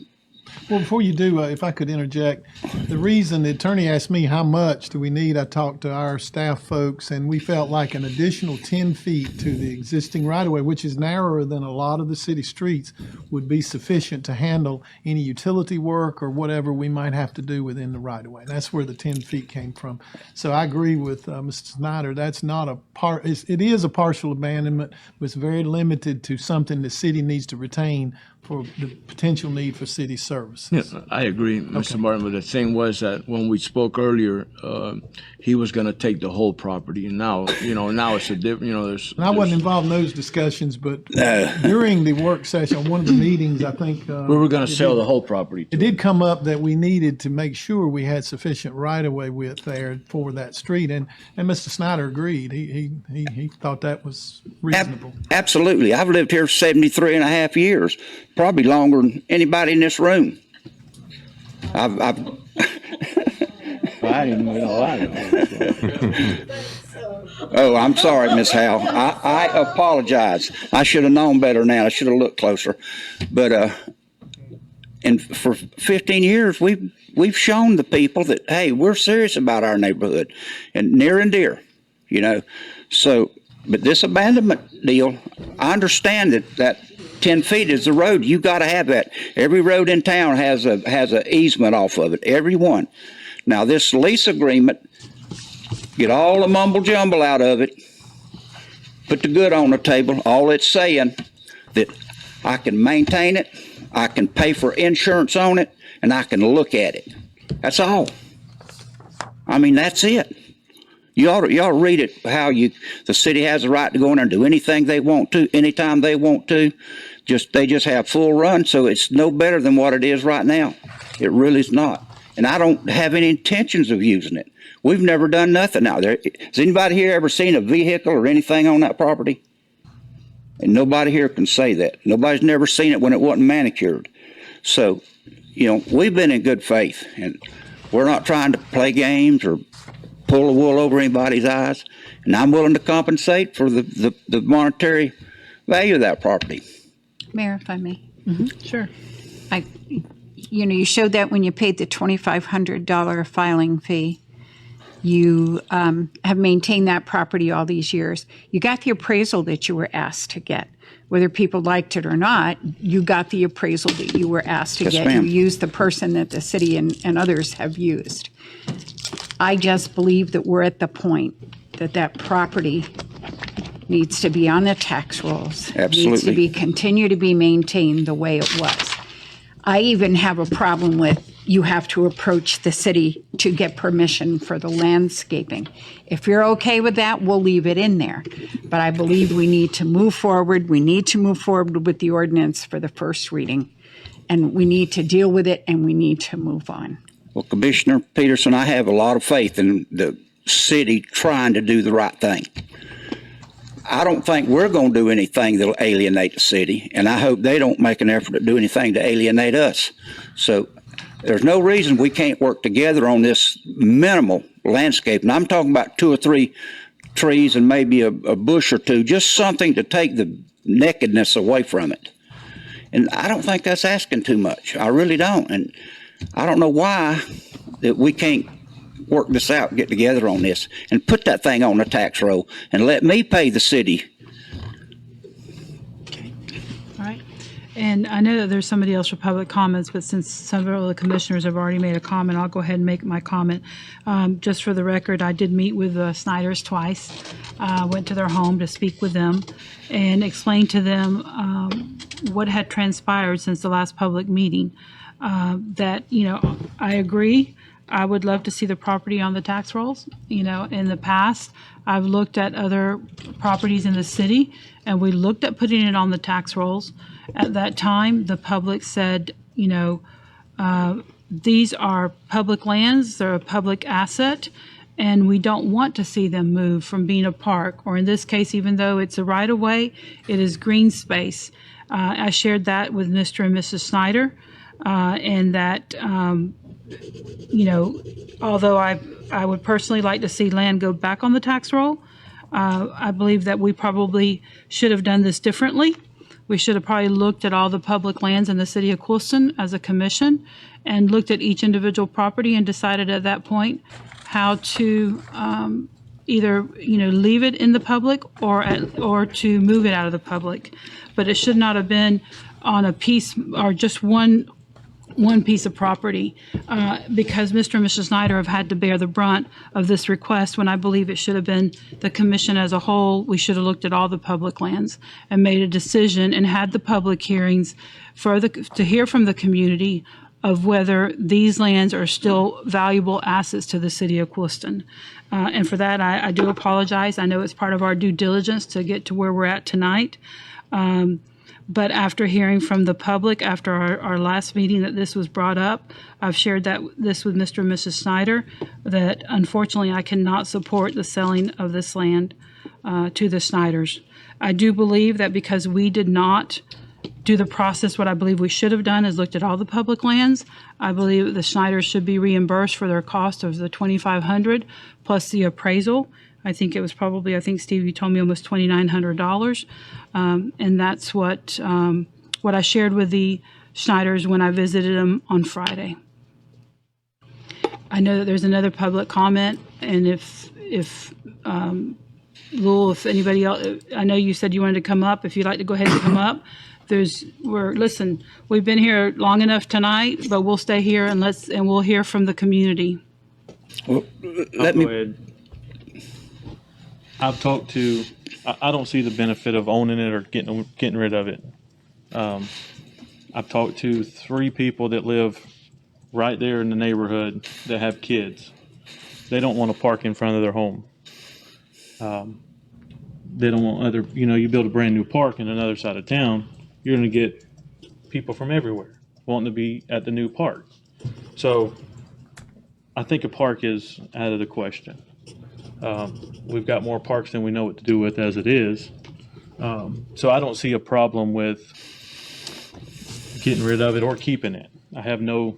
Well, before you do, if I could interject, the reason the attorney asked me how much do we need, I talked to our staff folks, and we felt like an additional 10 feet to the existing right-of-way, which is narrower than a lot of the city streets, would be sufficient to handle any utility work or whatever we might have to do within the right-of-way. That's where the 10 feet came from. So I agree with Mr. Snyder. That's not a part. It is a partial abandonment, but it's very limited to something the city needs to retain for the potential need for city services. Yeah, I agree, Mr. Martin, but the thing was that when we spoke earlier, he was going to take the whole property, and now it's a different, there's... And I wasn't involved in those discussions, but during the work session, one of the meetings, I think... we were going to sell the whole property. It did come up that we needed to make sure we had sufficient right-of-way width there for that street, and Mr. Snyder agreed. He thought that was reasonable. Absolutely. I've lived here 73 and a half years, probably longer than anybody in this room. I didn't know Oh, I'm sorry, Miss Howe. I apologize. I should have known better now. I should have looked closer. But and for 15 years, we've shown the people that, hey, we're serious about our neighborhood and near and dear, So, but this abandonment deal, I understand that 10 feet is the road. You got to have that. Every road in town has a easement off of it. Every one. Now this lease agreement, get all the mumble jumble out of it. Put the good on the table. All it's saying that I can maintain it, I can pay for insurance on it, and I can look at it. That's all. I mean, that's it. You ought to read it how the city has the right to go in there and do anything they want to, anytime they want to. They just have full run, so it's no better than what it is right now. It really is not. And I don't have any intentions of using it. We've never done nothing out there. Has anybody here ever seen a vehicle or anything on that property? And nobody here can say that. Nobody's never seen it when it wasn't manicured. So, we've been in good faith, and we're not trying to play games or pull the wool over anybody's eyes. And I'm willing to compensate for the monetary value of that property. Mayor, if I may. Sure. You showed that when you paid the $2,500 filing fee. You have maintained that property all these years. You got the appraisal that you were asked to get. Whether people liked it or not, you got the appraisal that you were asked to get. Ma'am. You used the person that the city and others have used. I just believe that we're at the point that property needs to be on the tax rolls. Absolutely. Needs to continue to be maintained the way it was. I even have a problem with you have to approach the city to get permission for the landscaping. If you're okay with that, we'll leave it in there. But I believe we need to move forward. We need to move forward with the ordinance for the first reading. And we need to deal with it, and we need to move on. Well, Commissioner Peterson, I have a lot of faith in the city trying to do the right thing. I don't think we're going to do anything that'll alienate the city, and I hope they don't make an effort to do anything to alienate us. So there's no reason we can't work together on this minimal landscape. And I'm talking about 2 or 3 trees and maybe a bush or two, just something to take the nakedness away from it. And I don't think that's asking too much. I really don't. And I don't know why that we can't work this out, get together on this, and put that thing on the tax roll and let me pay the city. All right. And I know that there's somebody else for public comments, but since several of the commissioners have already made a comment, I'll go ahead and make my comment. Just for the record, I did meet with the Snyders twice. Went to their home to speak with them and explain to them what had transpired since the last public meeting. That, I agree. I would love to see the property on the tax rolls. In the past, I've looked at other properties in the city, and we looked at putting it on the tax rolls. At that time, the public said, these are public lands, they're a public asset, and we don't want to see them move from being a park, or in this case, even though it's a right-of-way, it is green space. I shared that with Mr. and Mrs. Snyder, and that, although I would personally like to see land go back on the tax roll, I believe that we probably should have done this differently. We should have probably looked at all the public lands in the city of Clewiston as a commission and looked at each individual property and decided at that point how to either leave it in the public or to move it out of the public. But it should not have been on a piece or just one piece of property, because Mr. and Mrs. Snyder have had to bear the brunt of this request when I believe it should have been the commission as a whole. We should have looked at all the public lands and made a decision and had the public hearings to hear from the community of whether these lands are still valuable assets to the city of Clewiston. And for that, I do apologize. I know it's part of our due diligence to get to where we're at tonight. But after hearing from the public, after our last meeting that this was brought up, I've shared this with Mr. and Mrs. Snyder, that unfortunately I cannot support the selling of this land to the Snyders. I do believe that because we did not do the process, what I believe we should have done is looked at all the public lands. I believe the Snyders should be reimbursed for their cost of the $2,500 plus the appraisal. I think it was probably, Steve, you told me almost $2,900. And that's what I shared with the Schneiders when I visited them on Friday. I know that there's another public comment, and if Lowell, if anybody else, I know you said you wanted to come up. If you'd like to go ahead and come up, listen, we've been here long enough tonight, but we'll stay here and we'll hear from the community. Well, let me. Go ahead. I've talked to. I don't see the benefit of owning it or getting rid of it. I've talked to 3 people that live right there in the neighborhood that have kids. They don't want to park in front of their home. They don't want you build a brand new park in another side of town, you're going to get people from everywhere wanting to be at the new park. So I think a park is out of the question. We've got more parks than we know what to do with as it is. So I don't see a problem with getting rid of it or keeping it. I have no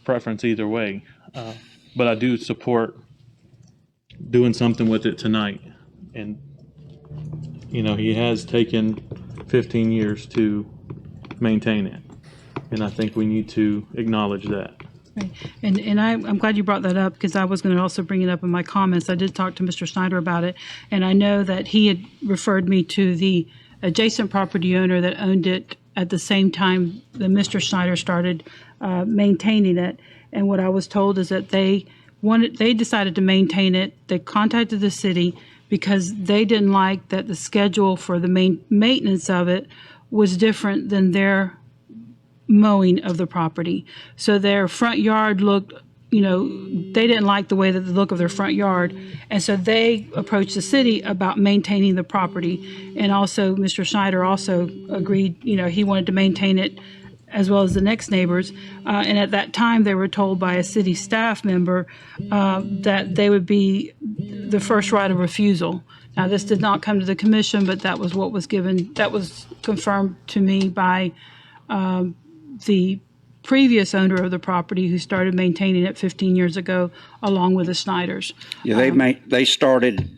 preference either way. But I do support doing something with it tonight. And, he has taken 15 years to maintain it. And I think we need to acknowledge that. Right. And I'm glad you brought that up, because I was going to also bring it up in my comments. I did talk to Mr. Snyder about it, and I know that he had referred me to the adjacent property owner that owned it at the same time that Mr. Snyder started maintaining it. And what I was told is that they decided to maintain it. They contacted the city because they didn't like that the schedule for the maintenance of it was different than their mowing of the property. So their front yard looked, they didn't like the way that the look of their front yard. And so they approached the city about maintaining the property. And also Mr. Snyder also agreed, he wanted to maintain it as well as the next neighbors. And at that time, they were told by a city staff member that they would be the first right of refusal. Now, this did not come to the commission, but that was what was given, that was confirmed to me by the previous owner of the property who started maintaining it 15 years ago, along with the Snyders. Yeah, they started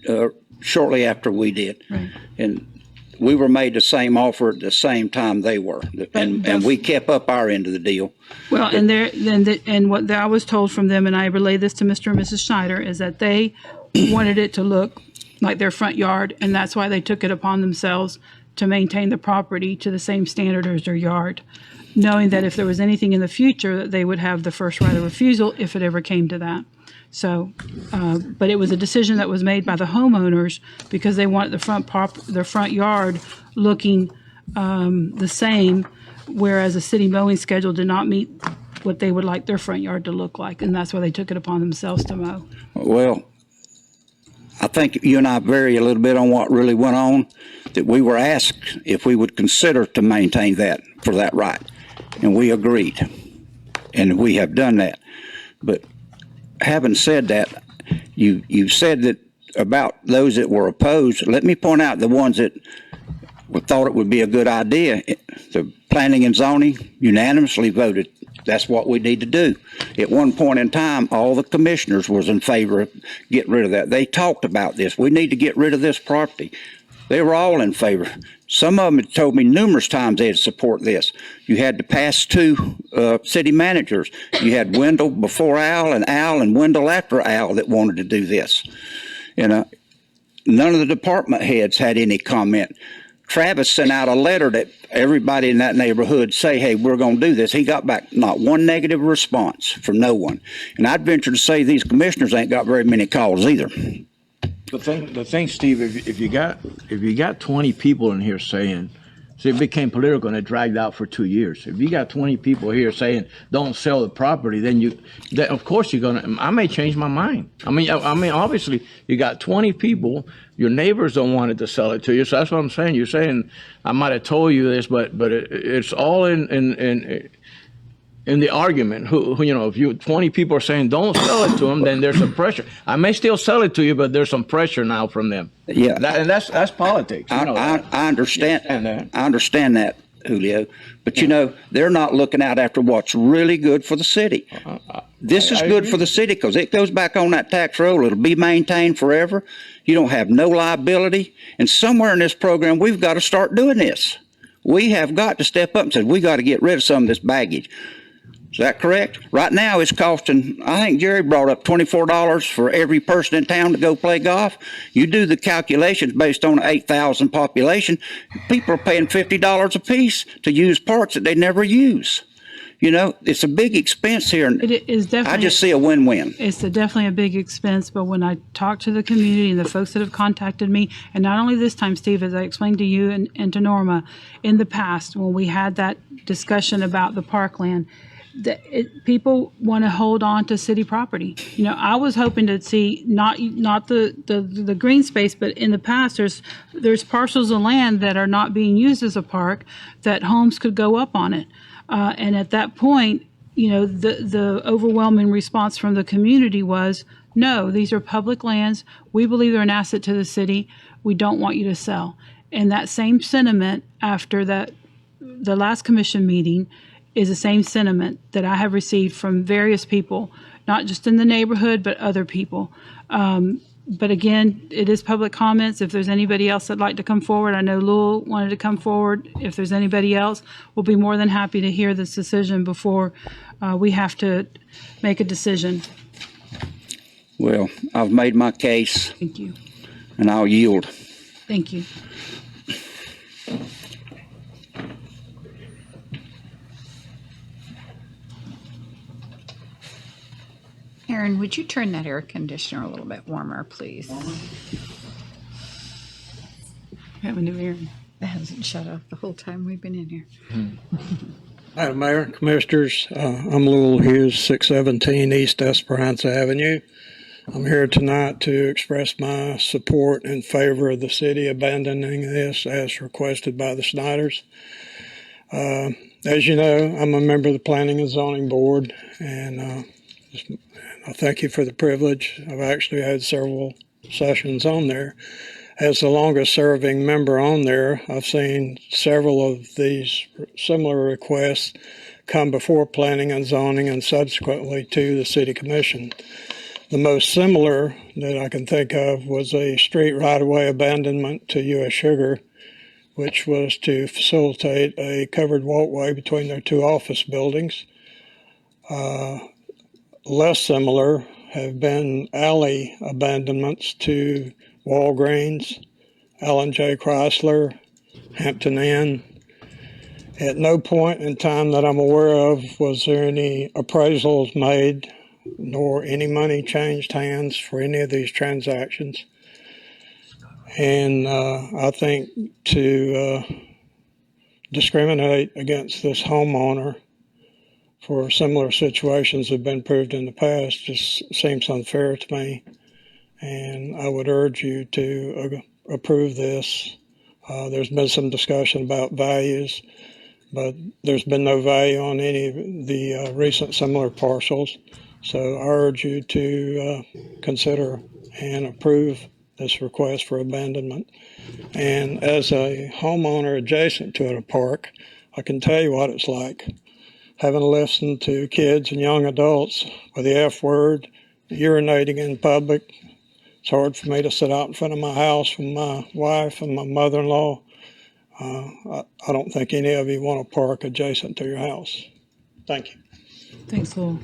shortly after we did. Right. And we were made the same offer at the same time they were, and we kept up our end of the deal. Well, and what I was told from them, and I relayed this to Mr. and Mrs. Schneider, is that they wanted it to look like their front yard, and that's why they took it upon themselves to maintain the property to the same standard as their yard, knowing that if there was anything in the future, that they would have the first right of refusal if it ever came to that. So, but it was a decision that was made by the homeowners because they wanted their front yard looking the same, whereas the city mowing schedule did not meet what they would like their front yard to look like, and that's why they took it upon themselves to mow. Well, I think you and I vary a little bit on what really went on, that we were asked if we would consider to maintain that for that right. and we agreed, and we have done that. But having said that, you said that about those that were opposed. Let me point out the ones that thought it would be a good idea. The planning and zoning unanimously voted that's what we need to do. At one point in time, all the commissioners was in favor of getting rid of that. They talked about this. We need to get rid of this property. They were all in favor. Some of them had told me numerous times they'd support this. You had to pass two city managers. You had Wendell before Al and Wendell after Al that wanted to do this. None of the department heads had any comment. Travis sent out a letter that everybody in that neighborhood say, hey, we're going to do this. He got back not one negative response from no one. And I'd venture to say these commissioners ain't got very many calls either. The thing, Steve, if you got 20 people in here saying, so it became political and it dragged out for 2 years. If you got 20 people here saying don't sell the property, then of course I may change my mind. I mean, obviously you got 20 people. Your neighbors don't want it to sell it to you, so that's what I'm saying. You're saying I might have told you this, but it's all in the argument. If 20 people are saying don't sell it to them, then there's some pressure. I may still sell it to you, but there's some pressure now from them. Yeah, and that's politics. I understand that. I understand that, Julio. But they're not looking out after what's really good for the city. This is good for the city because it goes back on that tax roll. It'll be maintained forever. You don't have no liability. And somewhere in this program, we've got to start doing this. We have got to step up and say we got to get rid of some of this baggage. Is that correct? Right now it's costing, I think Jerry brought up $24 for every person in town to go play golf. You do the calculations based on an 8,000 population, people are paying $50 a piece to use parts that they never use. It's a big expense here. It is definitely. I just see a win-win. It's definitely a big expense, but when I talk to the community and the folks that have contacted me, and not only this time, Steve, as I explained to you and to Norma, in the past when we had that discussion about the parkland, people want to hold on to city property. I was hoping to see not the green space, but in the past there's parcels of land that are not being used as a park that homes could go up on it. And at that point, the overwhelming response from the community was, no, these are public lands. We believe they're an asset to the city. We don't want you to sell. And that same sentiment after the last commission meeting is the same sentiment that I have received from various people, not just in the neighborhood, but other people. But again, it is public comments. If there's anybody else that'd like to come forward, I know Lowell wanted to come forward. If there's anybody else, we'll be more than happy to hear this decision before we have to make a decision. Well, I've made my case. Thank you. And I'll yield. Thank you. Aaron, would you turn that air conditioner a little bit warmer, please? We have a new Aaron. It hasn't shut off the whole time we've been in here. Madam Mayor, Commissioners, I'm Lowell Hughes, 617 East Esperanza Avenue. I'm here tonight to express my support in favor of the city abandoning this as requested by the Snyders. As you know, I'm a member of the Planning and Zoning Board, and I thank you for the privilege. I've actually had several sessions on there. As the longest serving member on there, I've seen several of these similar requests come before Planning and Zoning and subsequently to the City Commission. The most similar that I can think of was a street right-of-way abandonment to U.S. Sugar, which was to facilitate a covered walkway between their two office buildings. Less similar have been alley abandonments to Walgreens, Allen J. Chrysler, Hampton Inn. At no point in time that I'm aware of was there any appraisals made nor any money changed hands for any of these transactions. And I think to discriminate against this homeowner for similar situations that have been proved in the past just seems unfair to me. And I would urge you to approve this. There's been some discussion about values, but there's been no value on any of the recent similar parcels. So I urge you to consider and approve this request for abandonment. And as a homeowner adjacent to a park, I can tell you what it's like. Having listened to kids and young adults with the F word, urinating in public, it's hard for me to sit out in front of my house with my wife and my mother-in-law. I don't think any of you want a park adjacent to your house. Thank you. Thanks, Lowell.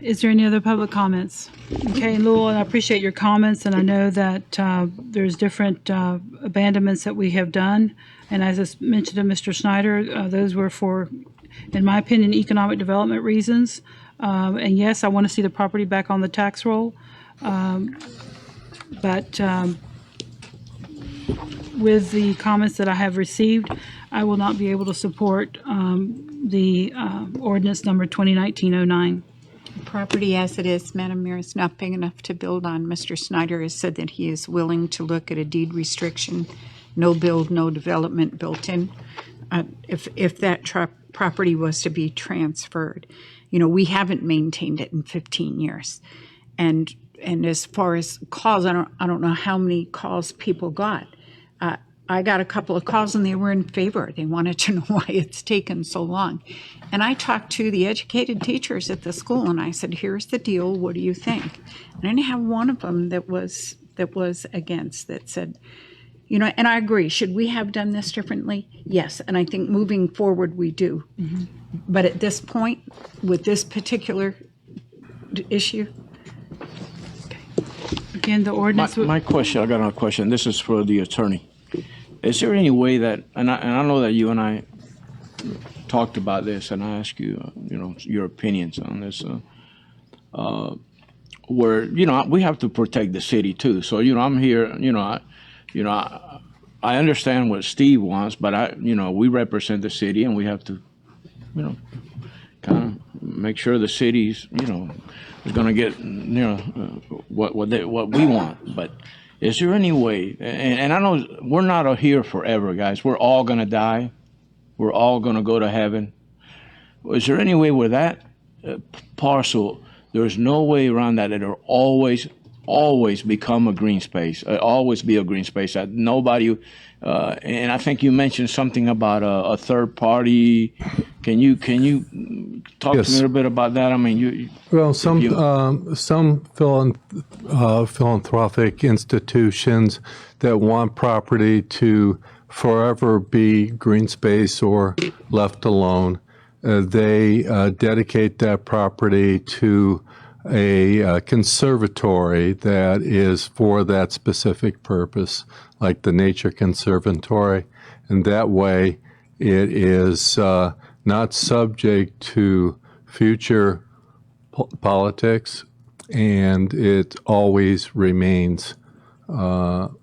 Is there any other public comments? Okay, Lowell, I appreciate your comments, and I know that there's different abandonments that we have done. And as I mentioned to Mr. Snyder, those were for, in my opinion, economic development reasons. And yes, I want to see the property back on the tax roll. But with the comments that I have received, I will not be able to support the ordinance number 2019-09. Property as it is, Madam Mayor, is not big enough to build on. Mr. Snyder has said that he is willing to look at a deed restriction, no build, no development built in. If that property was to be transferred, we haven't maintained it in 15 years. And as far as calls, I don't know how many calls people got. I got a couple of calls and they were in favor. They wanted to know why it's taken so long. And I talked to the educated teachers at the school and I said, here's the deal, what do you think? And I didn't have one of them that was against, that said, and I agree, should we have done this differently? Yes, and I think moving forward we do. Mm-hmm. But at this point, with this particular issue, again, the ordinance. My question, I got another question. This is for the attorney. Is there any way that, and I know that you and I talked about this, and I asked you, your opinions on this, where we have to protect the city too. So I'm here, I understand what Steve wants, but we represent the city, and we have to, kind of make sure the city's, is going to get, what we want, but. Is there any way, and I know we're not here forever, guys. We're all going to die. We're all going to go to heaven. Is there any way where that parcel, there's no way around that it'll always become a green space, always be a green space that nobody, and I think you mentioned something about a third party. Can you talk to me a little bit about that? I mean, some philanthropic institutions that want property to forever be green space or left alone, they dedicate that property to a conservatory that is for that specific purpose, like the Nature Conservatory, and that way it is not subject to future politics, and it always remains in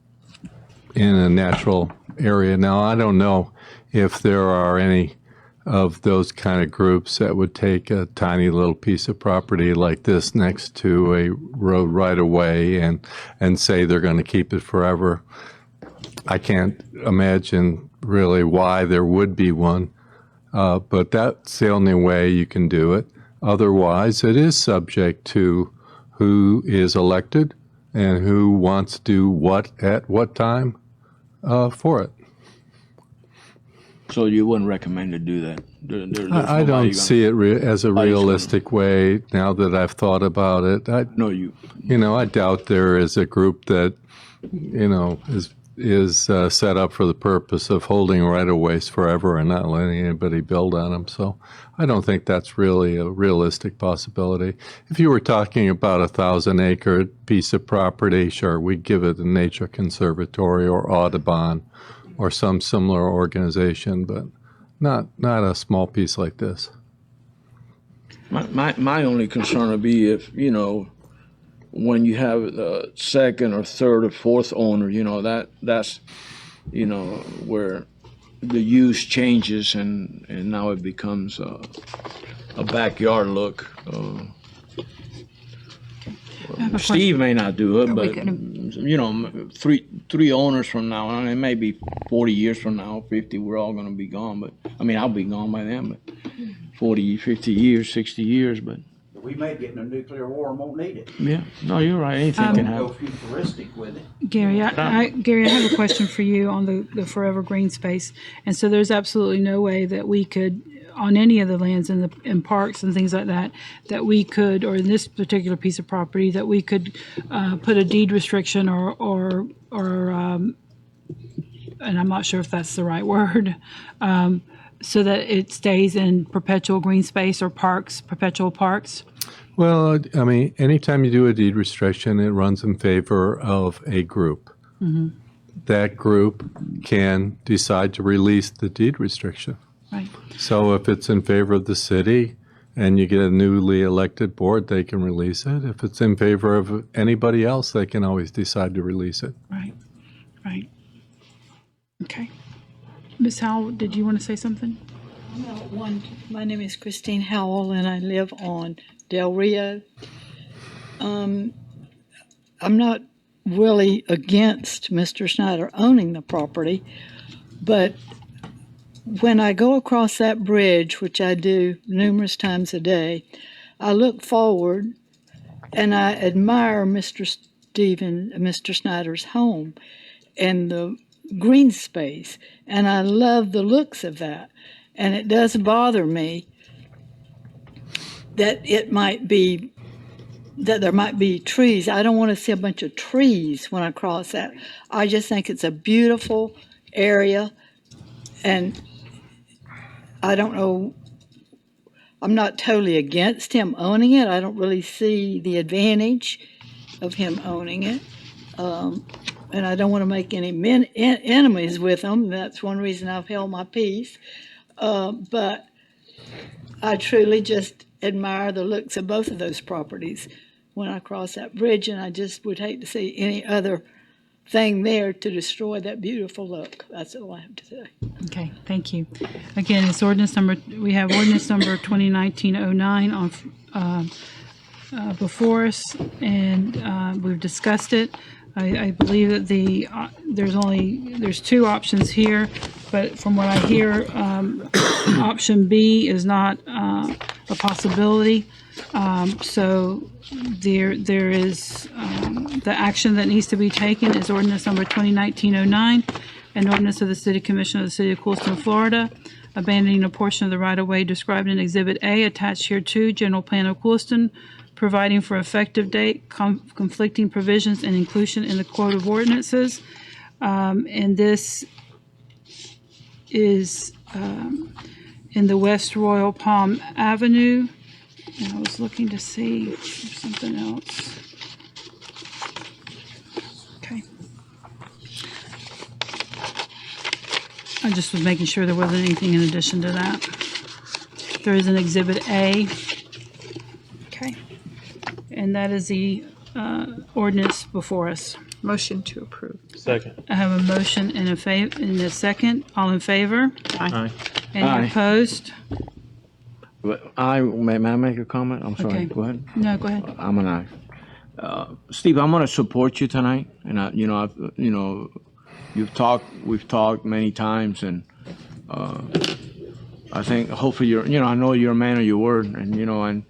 a natural area. Now, I don't know if there are any of those kind of groups that would take a tiny little piece of property like this next to a road right away and say they're going to keep it forever. I can't imagine really why there would be one, but that's the only way you can do it. Otherwise, it is subject to who is elected and who wants to do what at what time for it. So you wouldn't recommend to do that? I don't see it as a realistic way now that I've thought about it. I doubt there is a group that, is set up for the purpose of holding right-of-ways forever and not letting anybody build on them. So I don't think that's really a realistic possibility. If you were talking about a 1,000-acre piece of property, sure, we'd give it a Nature Conservatory or Audubon or some similar organization, but not a small piece like this. My only concern would be if, when you have the second or third or fourth owner, that's where the use changes and now it becomes a backyard look. Steve may not do it, but three owners from now on, it may be 40 years from now, 50, we're all going to be gone. But I mean, I'll be gone by then. But 40, 50 years, 60 years, but. We may get in a nuclear war and won't need it. Yeah, no, you're right. Anything can happen. Go futuristic with it. Gary, Gary, I have a question for you on the forever green space. And so there's absolutely no way that we could, on any of the lands in parks and things like that, that we could, or in this particular piece of property, that we could put a deed restriction or and I'm not sure if that's the right word, so that it stays in perpetual green space or parks, perpetual parks? Well, I mean, anytime you do a deed restriction, it runs in favor of a group. Mm-hmm. That group can decide to release the deed restriction. Right. So if it's in favor of the city and you get a newly elected board, they can release it. If it's in favor of anybody else, they can always decide to release it. Right. Right. Okay. Ms. Howell, did you want to say something? My name is Christine Howell, and I live on Del Rio. I'm not really against Mr. Snyder owning the property, but when I go across that bridge, which I do numerous times a day, I look forward and I admire Mr. Snyder's home and the green space, and I love the looks of that. And it does bother me that there might be trees. I don't want to see a bunch of trees when I cross that. I just think it's a beautiful area, and I don't know, I'm not totally against him owning it. I don't really see the advantage of him owning it. And I don't want to make any enemies with him. That's one reason I've held my peace. But I truly just admire the looks of both of those properties when I cross that bridge, and I just would hate to see any other thing there to destroy that beautiful look. That's all I have to say. Okay, thank you. Again, it's we have ordinance number 2019-09 on before us, and we've discussed it. I believe that there's two options here, but from what I hear, option B is not a possibility. So there is the action that needs to be taken is ordinance number 2019-09, an ordinance of the City Commission of the City of Clewiston, Florida, abandoning a portion of the right-of-way described in Exhibit A attached hereto, General Plan of Clewiston, providing for effective date, conflicting provisions, and inclusion in the Code of Ordinances. And this is in the West Royal Palm Avenue. And I was looking to see if there's something else. Okay. I just was making sure there wasn't anything in addition to that. There is an Exhibit A. Okay. And that is the ordinance before us. Motion to approve. Second. I have a motion and a second. All in favor? Aye. Any Aye. opposed? But may I make a comment? I'm sorry. Okay. Go ahead. No, go ahead. I'm an aye. Steve, I'm going to support you tonight, and we've talked many times, and I think hopefully I know you're a man of your word, and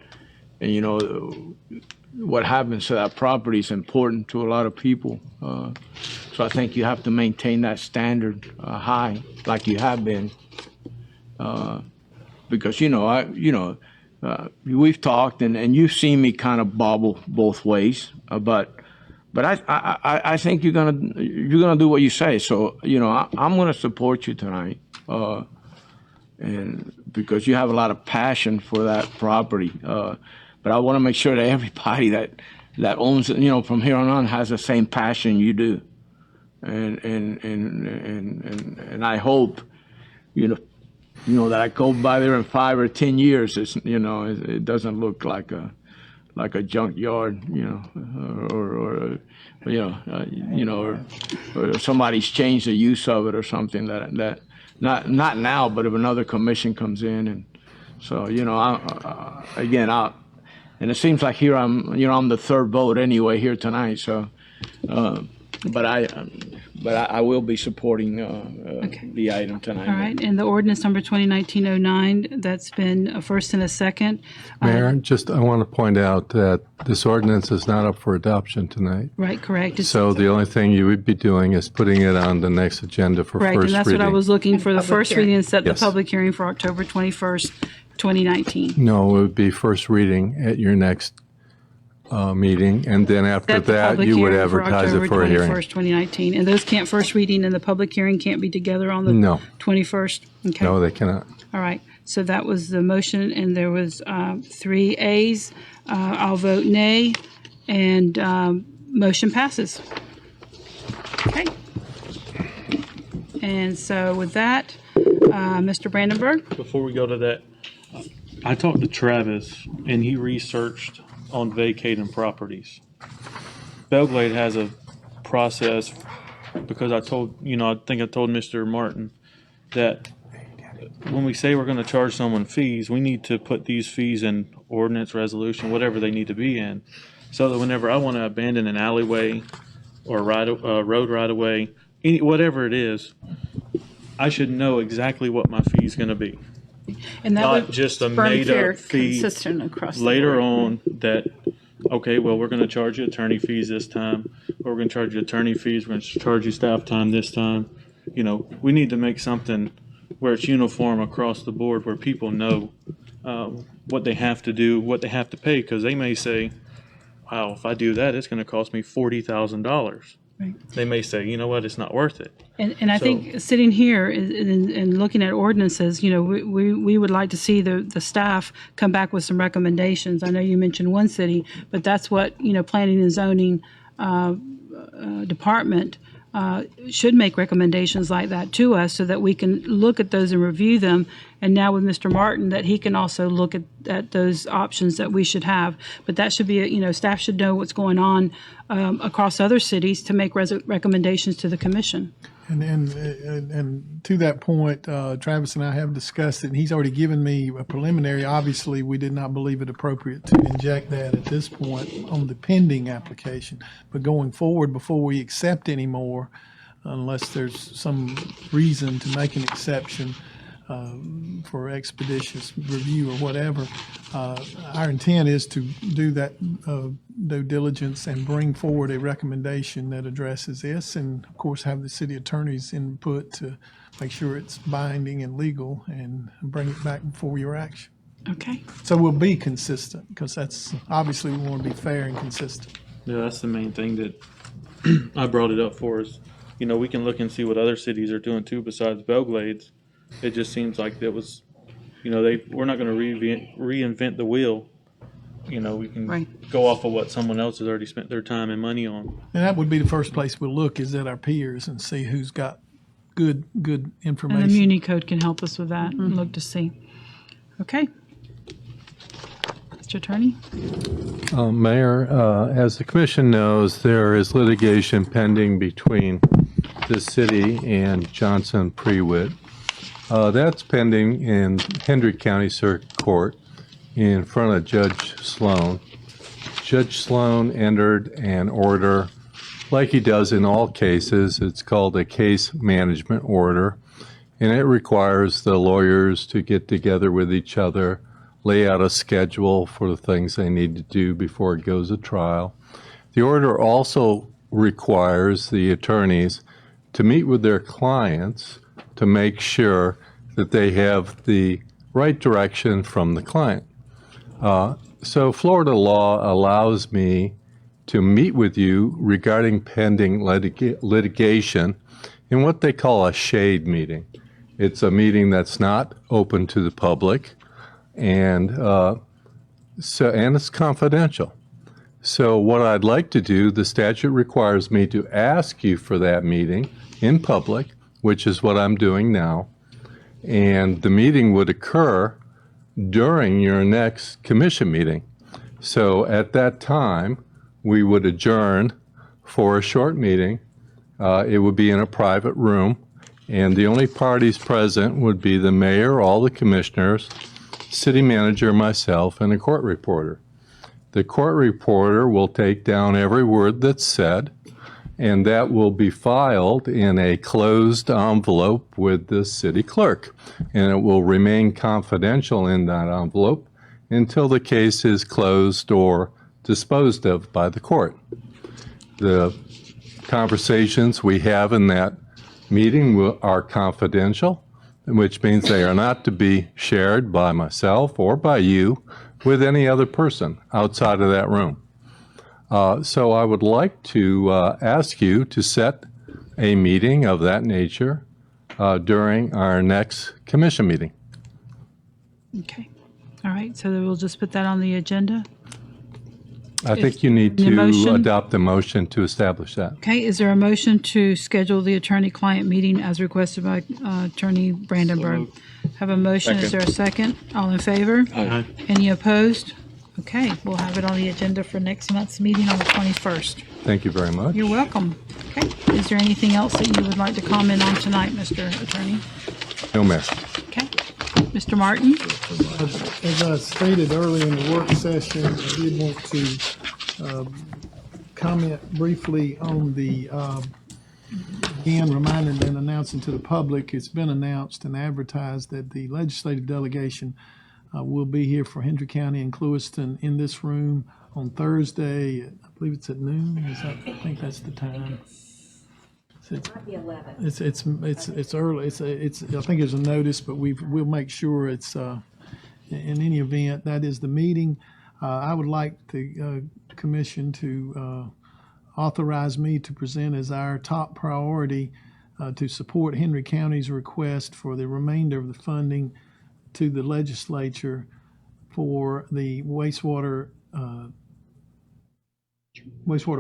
what happens to that property is important to a lot of people. So I think you have to maintain that standard high, like you have been, because we've talked, and you've seen me kind of bobble both ways, but I think you're gonna do what you say. So I'm gonna support you tonight, and because you have a lot of passion for that property. But I want to make sure that everybody that owns it, from here on has the same passion you do, and I hope, that I go by there in 5 or 10 years. It doesn't look like a junkyard, or somebody's changed the use of it or something that not now, but if another commission comes in, and so and it seems like here I'm the third vote anyway here tonight. So But I will be supporting the item tonight. All right, and the ordinance number 2019-09, that's been a first and a second. Mayor, I want to point out that this ordinance is not up for adoption tonight. Right, correct. So the only thing you would be doing is putting it on the next agenda for Correct, first and that's reading. what I was looking for, the first reading and set the Yes. public hearing for October 21st, 2019. No, it would be first reading at your next meeting, and then after Set the that, public you would hearing advertise it for a hearing. October 21st, 2019. And those can't first reading and the public hearing can't be together on the No. 21st? Okay. No, they cannot. All right, so that was the motion, and there was 3 ayes. I'll vote nay, and motion passes. Okay. And so with that, Mr. Brandenburg? Before we go to that, I talked to Travis, and he researched on vacating properties. Belglade has a process, because I told, I think I told Mr. Martin that when we say we're going to charge someone fees, we need to put these fees in ordinance, resolution, whatever they need to be in, so that whenever I want to abandon an alleyway or road right away, whatever it is, I should know exactly what my fee is going to be. And that Not would just a burn fair, made-up fee consistent across the later board. on that, okay, well, we're going to charge you attorney fees this time, or we're going to charge you attorney fees, we're going to charge you staff time this time. We need to make something where it's uniform across the board, where people know what they have to do, what they have to pay, because they may say, wow, if I do that, it's going to cost me $40,000. Right. They may say, you know what, it's not worth it. And I think sitting here and looking at ordinances, we would like to see the staff come back with some recommendations. I know you mentioned one city, but that's what, planning and zoning department should make recommendations like that to us, so that we can look at those and review them. And now with Mr. Martin, that he can also look at those options that we should have. But that should be, staff should know what's going on across other cities to make recommendations to the commission. And to that point, Travis and I have discussed it, and he's already given me a preliminary. Obviously, we did not believe it appropriate to inject that at this point on the pending application. But going forward, before we accept any more, unless there's some reason to make an exception for expeditious review or whatever, our intent is to do that due diligence and bring forward a recommendation that addresses this, and of course have the city attorney's input to make sure it's binding and legal, and bring it back before your action. Okay. So we'll be consistent, because that's obviously we want to be fair and consistent. Yeah, that's the main thing that I brought it up for is, we can look and see what other cities are doing too besides Belglades. It just seems like that was, we're not going to reinvent the wheel. We can go off of what someone else has already spent their time and money on. And that would be the first place we'll look, is at our peers and see who's got good information. And the Muni Code can help us with that and look to see. Okay. Mr. Attorney? Mayor, as the commission knows, there is litigation pending between the city and Johnson Prewitt. That's pending in Hendrick County Circuit Court in front of Judge Sloan. Judge Sloan entered an order like he does in all cases. It's called a case management order, and it requires the lawyers to get together with each other, lay out a schedule for the things they need to do before it goes to trial. The order also requires the attorneys to meet with their clients to make sure that they have the right direction from the client. So Florida law allows me to meet with you regarding pending litigation in what they call a shade meeting. It's a meeting that's not open to the public, and it's confidential. So what I'd like to do, the statute requires me to ask you for that meeting in public, which is what I'm doing now, and the meeting would occur during your next commission meeting. So at that time, we would adjourn for a short meeting. It would be in a private room, and the only parties present would be the mayor, all the commissioners, city manager, myself, and a court reporter. The court reporter will take down every word that's said, and that will be filed in a closed envelope with the city clerk. And it will remain confidential in that envelope until the case is closed or disposed of by the court. The conversations we have in that meeting are confidential, which means they are not to be shared by myself or by you with any other person outside of that room. So I would like to ask you to set a meeting of that nature during our next commission meeting. Okay. All right. So we'll just put that on the agenda. I think you need The to motion? adopt a motion to establish that. Okay. Is there a motion to schedule the attorney-client meeting as requested by Attorney Brandenburg? Have a motion. Is there a second? All in favor? Aye. Any opposed? Okay. We'll have it on the agenda for next month's meeting on the 21st. Thank you very much. You're welcome. Okay. Is there anything else that you would like to comment on tonight, Mr. Attorney? No, Mayor. Okay. Mr. Martin? As I stated earlier in the work session, I did want to comment briefly on the, again, reminding and announcing to the public, it's been announced and advertised that the legislative delegation will be here for Hendry County and Clewiston in this room on Thursday. I believe it's at noon. I think that's the time. It's early. It's. I think there's a notice, but we'll make sure it's. In any event, that is the meeting. I would like the commission to authorize me to present as our top priority to support Hendry County's request for the remainder of the funding to the legislature for the wastewater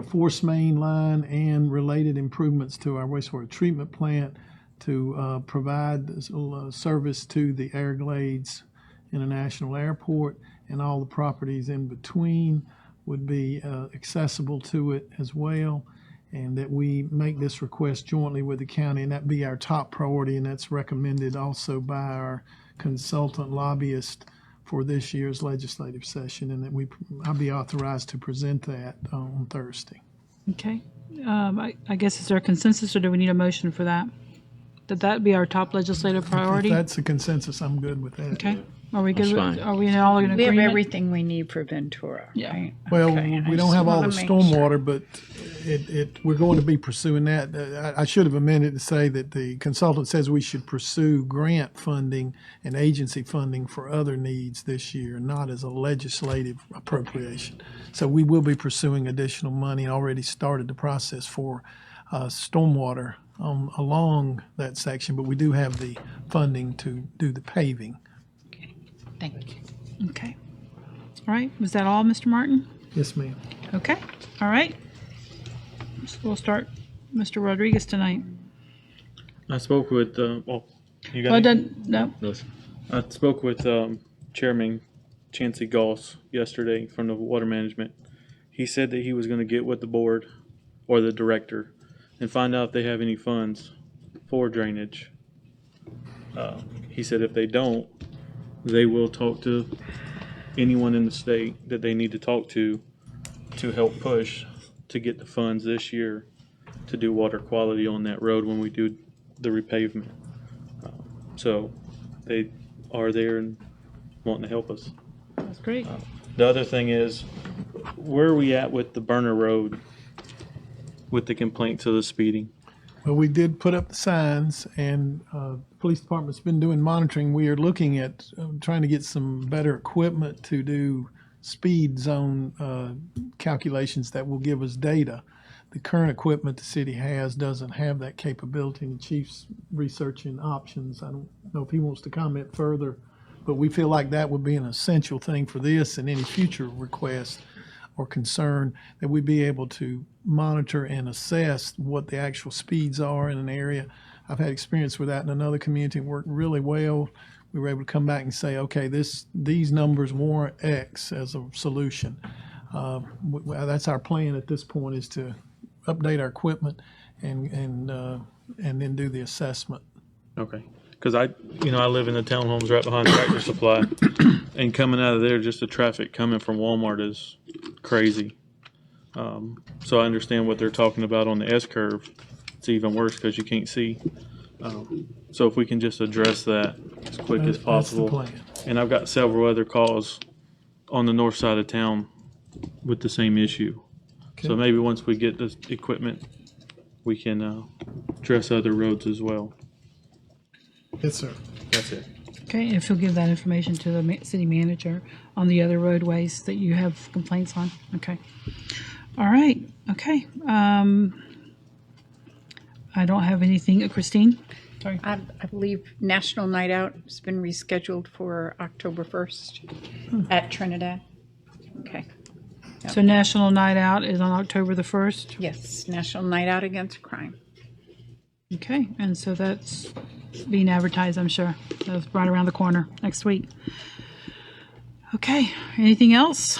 force main line and related improvements to our wastewater treatment plant to provide service to the Everglades International Airport, and all the properties in between would be accessible to it as well, and that we make this request jointly with the county, and that be our top priority, and that's recommended also by our consultant lobbyist for this year's legislative session, and that I'll be authorized to present that on Thursday. Okay. I guess is there a consensus, or do we need a motion for that? That be our top legislative priority? If that's a consensus, I'm good with that. Okay. Are we good? That's With, fine. are we all in We have agreement? everything we need for Ventura. Yeah. Right? Well, Okay, and I we don't just have all wanna the make stormwater, but we're going to be pursuing that. I should have amended to say that the consultant says we should pursue grant funding and agency funding for other needs this year, not as a legislative appropriation. So we will be pursuing additional money, already started the process for stormwater along that section, but we do have the funding to do the paving. Thank you. Okay. All right. Was that all, Mr. Martin? Yes, ma'am. Okay. All right. So we'll start Mr. Rodriguez tonight. I spoke with, you got Well it? done. No. I spoke with Chairman Chancey Goss yesterday from the Water Management. He said that he was going to get with the board or the director and find out if they have any funds for drainage. He said if they don't, they will talk to anyone in the state that they need to talk to help push to get the funds this year to do water quality on that road when we do the repavement. So they are there and wanting to help us. That's great. The other thing is, where are we at with the Burner Road with the complaints of the speeding? Well, we did put up the signs, and the police department's been doing monitoring. We are looking at trying to get some better equipment to do speed zone calculations that will give us data. The current equipment the city has doesn't have that capability, and the chief's researching options. I don't know if he wants to comment further, but we feel like that would be an essential thing for this and any future request or concern, that we'd be able to monitor and assess what the actual speeds are in an area. I've had experience with that in another community and worked really well. We were able to come back and say, okay, these numbers warrant X as a solution. That's our plan at this point, is to update our equipment and then do the assessment. Okay. because I live in the townhomes right behind Tractor Supply, and coming out of there, just the traffic coming from Walmart is crazy. So I understand what they're talking about on the S curve. It's even worse because you can't see. So if we can just address that as quick as possible. That's the plan. And I've got several other calls on the north side of town with the same issue. So maybe once we get this equipment, we can address other roads as well. Yes, sir. That's it. Okay, if you'll give that information to the city manager on the other roadways that you have complaints on. Okay. All right. Okay. I don't have anything. Christine? Sorry. I believe National Night Out has been rescheduled for October 1st at Trinidad. Okay. Yep. So National Night Out is on October the 1st? Yes, National Night Out Against Crime. Okay, and so that's being advertised, I'm sure. That's right around the corner next week. Okay, anything else?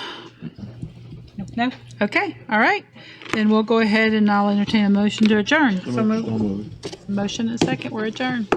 No? Okay, all right. Then we'll go ahead and I'll entertain a motion to adjourn. So moved. Motion and second, we're adjourned.